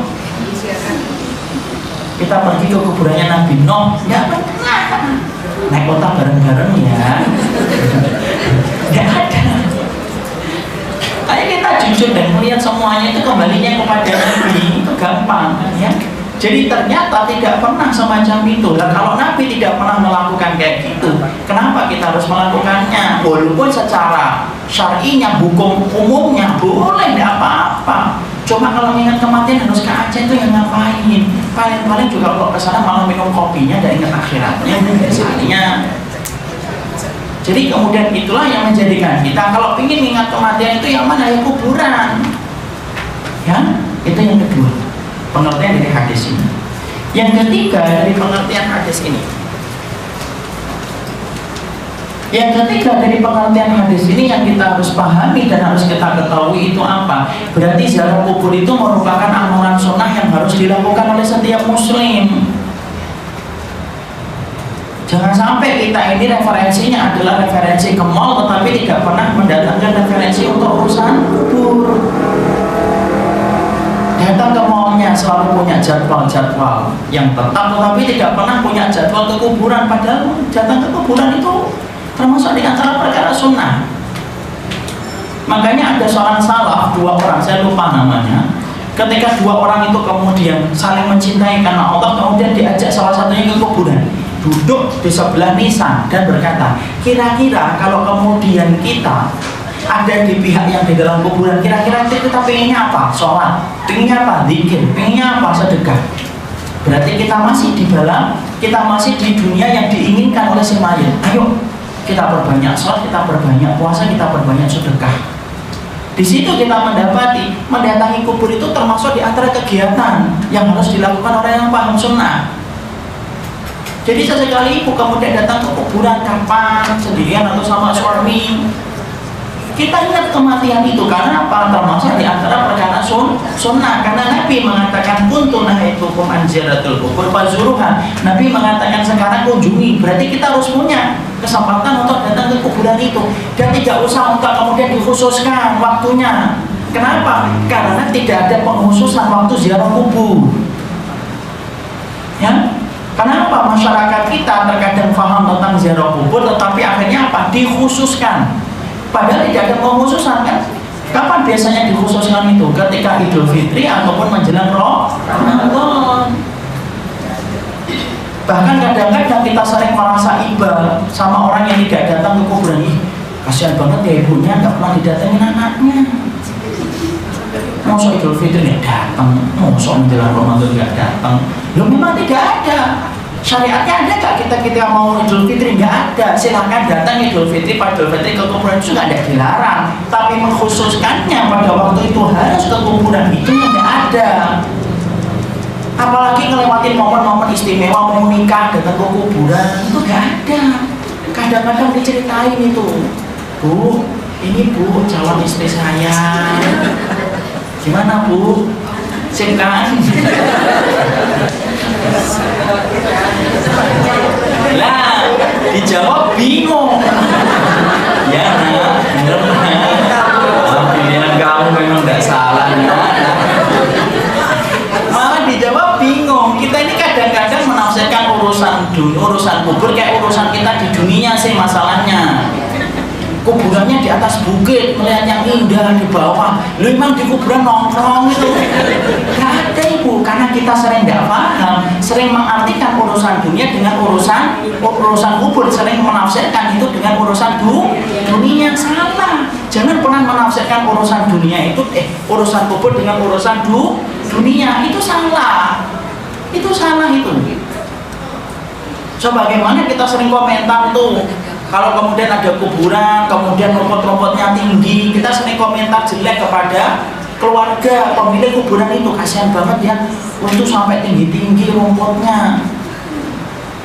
kita pergi ke kuburannya Nabi Nuh? Nggak pernah. Naik kota bareng-bareng ya. Nggak ada. Ayo kita jujur dan melihat semuanya itu kembalinya kepada Nabi, itu gampang ya. Jadi ternyata tidak pernah semacam itu. Dan kalau Nabi tidak pernah melakukan kayak gitu, kenapa kita harus melakukannya? Walaupun secara syar'inya, hukum umumnya boleh, tidak apa-apa. Cuma kalau ingat kematian harus ke Aceh itu yang ngapain? Paling-paling juga kalau kesana malah minum kopinya dan ingat akhiratnya biasanya. Jadi kemudian itulah yang menjadikan kita kalau ingin ingat kematian itu yang mana? Ya kuburan. Ya, itu yang kedua, pengertian dari hadis ini. Yang ketiga dari pengertian hadis ini, yang ketiga dari pengertian hadis ini yang kita harus pahami dan harus kita ketahui itu apa? Berarti ziarah kubur itu merupakan amalan sunnah yang harus dilakukan oleh setiap muslim. Jangan sampai kita ini referensinya adalah referensi ke mall tetapi tidak pernah mendatangkan referensi untuk urusan kubur. Datang ke mallnya selalu punya jadwal-jadwal yang tetap tetapi tidak pernah punya jadwal ke kuburan, padahal datang ke kuburan itu termasuk di antara perkara sunnah. Makanya ada seorang salaf, dua orang, saya lupa namanya, ketika dua orang itu kemudian saling mencintai karena Allah, kemudian diajak salah satunya ke kuburan, duduk di sebelah nisan dan berkata, kira-kira kalau kemudian kita ada di pihak yang di dalam kuburan, kira-kira kita pengennya apa? Sholat, pengennya apa? Zikir, pengennya apa? Sedekah. Berarti kita masih di dalam, kita masih di dunia yang diinginkan oleh si mayit. Ayo kita perbanyak sholat, kita perbanyak puasa, kita perbanyak sedekah. Di situ kita mendapati mendatangi kubur itu termasuk di antara kegiatan yang harus dilakukan oleh yang paham sunnah. Jadi sesekali ibu kemudian datang ke kuburan, kapan sendirian atau sama suami, kita ingat kematian itu karena apa? Termasuk di antara perkara sunnah. Karena Nabi mengatakan kuntu nahaitukum an ziyaratul qubur fazuruha. Nabi mengatakan sekarang kunjungi. Berarti kita harus punya kesempatan untuk datang ke kuburan itu dan tidak usah untuk kemudian dikhususkan waktunya. Kenapa? Karena tidak ada pengkhususan waktu ziarah kubur. Ya? Kenapa masyarakat kita terkadang paham tentang ziarah kubur tetapi akhirnya apa? Dikhususkan. Padahal tidak ada pengkhususan kan? Kapan biasanya dikhususkan itu? Ketika Idul Fitri ataupun menjelang Ramadan. Bahkan kadang-kadang kita sering merasa iba sama orang yang tidak datang ke kuburan. Kasihan banget ya ibunya, nggak pernah didatengin anaknya. Masa Idul Fitri nggak datang, masa menjelang Ramadan nggak datang. Loh memang tidak ada. Syariatnya ada nggak kita mau Idul Fitri? Nggak ada. Silahkan datang Idul Fitri, pada Idul Fitri ke kuburan itu nggak ada dilarang. Tapi mengkhususkannya pada waktu itu harus ke kuburan itu nggak ada. Apalagi ngelewatin momen-momen istimewa mau nikah datang ke kuburan itu nggak ada. Kadang-kadang diceritain itu, Bu, ini Bu, calon istri saya. Gimana Bu? Sip kan? Lah, dijawab bingung. Ya nak, bener nak. Pilihan kamu memang tidak salah nak. Malah dijawab bingung. Kita ini kadang-kadang menafsirkan urusan kubur kayak urusan kita di dunia sih masalahnya. Kuburannya di atas bukit, melihat yang indah di bawah. Lu emang di kuburan nongkrong itu? Gak ada Ibu, karena kita sering gak paham, sering mengartikan urusan dunia dengan urusan kubur, sering menafsirkan itu dengan urusan dunia. Salah. Jangan pernah menafsirkan urusan dunia itu urusan kubur dengan urusan dunia. Itu salah. Itu salah itu. So bagaimana kita sering komentar tuh, kalau kemudian ada kuburan, kemudian rumput-rumputnya tinggi, kita sering komentar jelek kepada keluarga pemilik kuburan itu. Kasihan banget ya, untuk sampai tinggi-tinggi rumputnya.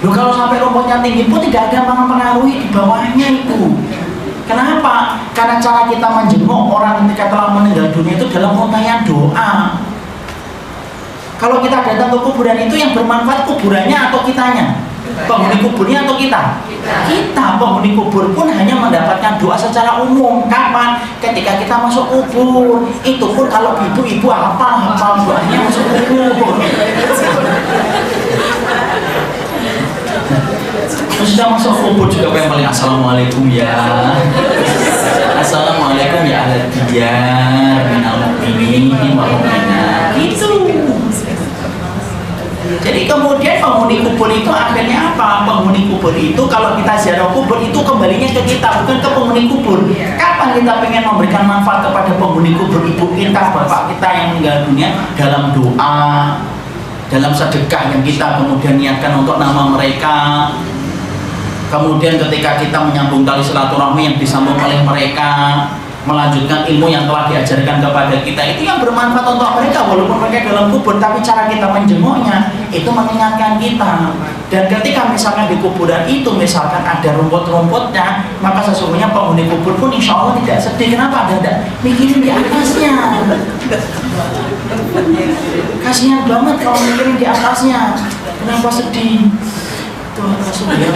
Loh, kalau sampai rumputnya tinggi pun tidak ada mempengaruhi di bawahnya itu. Kenapa? Karena cara kita menjenguk orang ketika telah meninggal dunia itu dalam untayan doa. Kalau kita datang ke kuburan itu yang bermanfaat kuburannya atau kitanya? Penghuni kuburnya atau kita? Kita penghuni kubur pun hanya mendapatkan doa secara umum. Kapan? Ketika kita masuk kubur. Itu pun kalau ibu-ibu hafal doanya masuk kubur. Sudah masuk kubur juga yang paling assalamualaikum ya. Assalamualaikum ya ahli diyar minal mu'minin wal mu'minat. Itu. Jadi kemudian penghuni kubur itu akhirnya apa? Penghuni kubur itu kalau kita ziarah kubur itu kembalinya ke kita, bukan ke penghuni kubur. Kapan kita pengen memberikan manfaat kepada penghuni kubur, ibu kita, bapak kita yang meninggal dunia, dalam doa, dalam sedekah yang kita kemudian niatkan untuk nama mereka. Kemudian ketika kita menyambung tali silaturahmi yang disambung oleh mereka, melanjutkan ilmu yang telah diajarkan kepada kita, itu yang bermanfaat untuk mereka walaupun mereka dalam kubur, tapi cara kita menjenguknya itu mengingatkan kita. Dan ketika misalkan di kuburan itu misalkan ada rumput-rumputnya, maka sesungguhnya penghuni kubur pun insya Allah tidak sedih. Kenapa? Ada mikirin di atasnya. Kasihan banget kalau mikirin di atasnya. Kenapa sedih? Tuh langsung ya.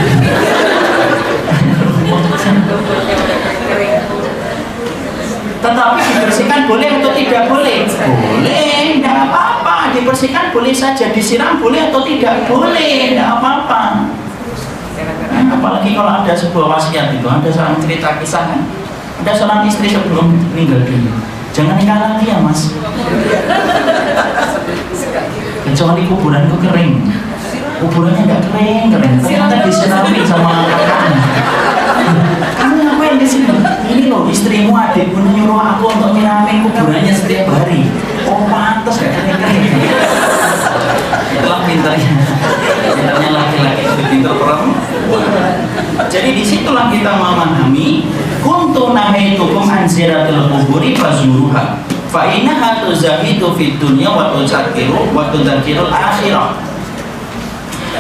Tetapi dibersihkan boleh atau tidak boleh? Boleh, tidak apa-apa. Dibersihkan boleh saja, disiram boleh atau tidak boleh, tidak apa-apa. Apalagi kalau ada sebuah wasiat itu, ada seorang cerita kisah kan, ada seorang istri sebelum meninggal dunia, jangan nikah lagi ya mas, kecuali kuburan itu kering. Kuburannya nggak kering, ternyata disirami sama kakaknya. Kamu ngapain di sini? Ini loh istrimu, adikmu nyuruh aku untuk nyiramin kuburannya setiap hari. Oh pantas gak kering-kering. Itulah pinternya laki-laki itu pinter perempuan. Jadi disitulah kita memahami kuntu nahaitukum an ziyaratil quburi fazuruha fa innaha tuzahidu fid dunya wa tudzakirul akhirah.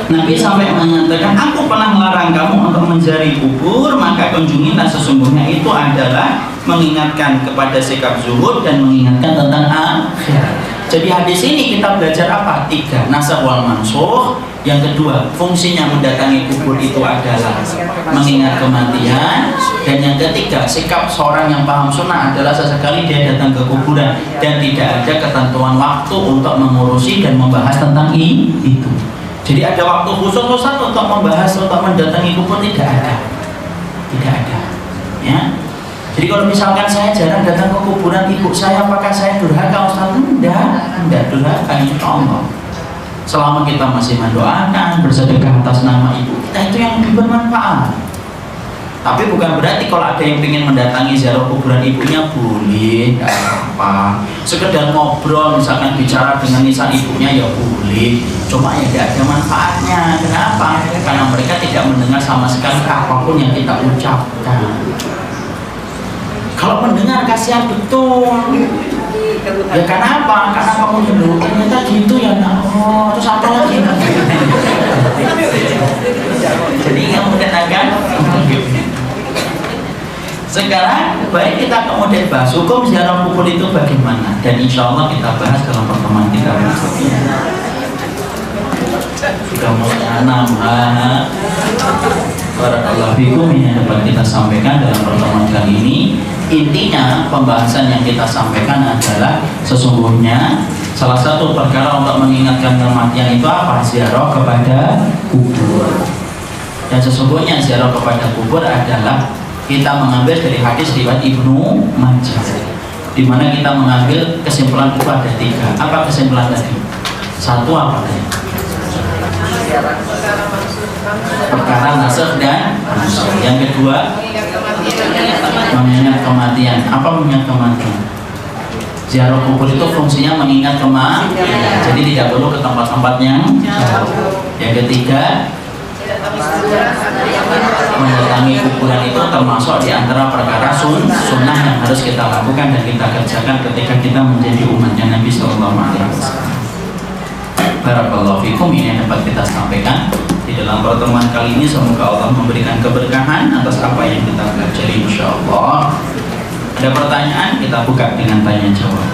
Nabi sampai mengatakan, aku pernah melarang kamu untuk menziarahi kubur, maka kunjungilah, sesungguhnya itu adalah mengingatkan kepada sikap zuhud dan mengingatkan tentang akhirat. Jadi hadis ini kita belajar apa? 3, nasakh wal mansukh. Yang kedua, fungsinya mendatangi kubur itu adalah mengingat kematian. Dan yang ketiga, sikap seorang yang paham sunnah adalah sesekali dia datang ke kuburan dan tidak ada ketentuan waktu untuk mengurusi dan membahas tentang itu. Jadi ada waktu khusus untuk membahas, untuk mendatangi kubur tidak ada, ya. Jadi kalau misalkan saya jarang datang ke kuburan ibu saya, apakah saya durhaka Ustaz? Enggak durhaka, insya Allah. Selama kita masih mendoakan, bersedekah atas nama ibu kita, itu yang lebih bermanfaat. Tapi bukan berarti kalau ada yang ingin mendatangi ziarah kuburan ibunya boleh, nggak apa-apa. Sekedar ngobrol, misalkan bicara dengan nisan ibunya ya boleh. Cuma ya tidak ada manfaatnya. Kenapa? Karena mereka tidak mendengar sama sekali apapun yang kita ucapkan. Kalau mendengar kasihan betul. Ya kenapa? Karena kamu dulu ternyata gitu ya nak. Oh, terus apa lagi? Jadi kamu datangkan. Sekarang baik kita kemudian bahas hukum ziarah kubur itu bagaimana, dan insya Allah kita bahas dalam pertemuan kita berikutnya. Sudah mulai 6. Barakallahu fikum, ini yang dapat kita sampaikan dalam pertemuan kali ini. Intinya pembahasan yang kita sampaikan adalah sesungguhnya salah satu perkara untuk mengingatkan kematian itu apa? Ziarah kepada kubur. Dan sesungguhnya ziarah kepada kubur adalah kita mengambil dari hadis riwayat Ibnu Majah, di mana kita mengambil kesimpulan itu ada 3. Apa kesimpulan tadi? 1 apa tadi? Perkara nasakh dan mansukh. Yang kedua, mengingat kematian. Apa mengingat kematian? Ziarah kubur itu fungsinya mengingat kematian. Jadi tidak perlu ke tempat-tempat yang jauh. Yang ketiga, mendatangi kuburan itu termasuk di antara perkara sunnah yang harus kita lakukan dan kita kerjakan ketika kita menjadi umatnya Nabi Sallallahu Alaihi Wasallam. Barakallahu fikum, ini yang dapat kita sampaikan di dalam pertemuan kali ini. Semoga Allah memberikan keberkahan atas apa yang kita pelajari, insyaallah. Ada pertanyaan, kita buka dengan tanya jawab.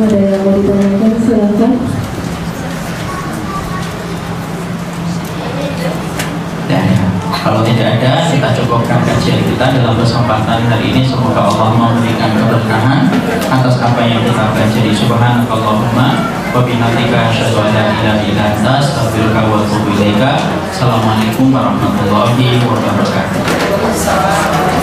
Ada yang mau ditanyakan, silakan. Kalau tidak ada, kita cukupkan kajian kita dalam kesempatan hari ini. Semoga Allah memberikan keberkahan atas apa yang kita pelajari. Subhanakallahumma wa bihamdika asyhadu an la ilaha illa anta astaghfiruka wa atubu ilaika. Assalamualaikum warahmatullahi wabarakatuh.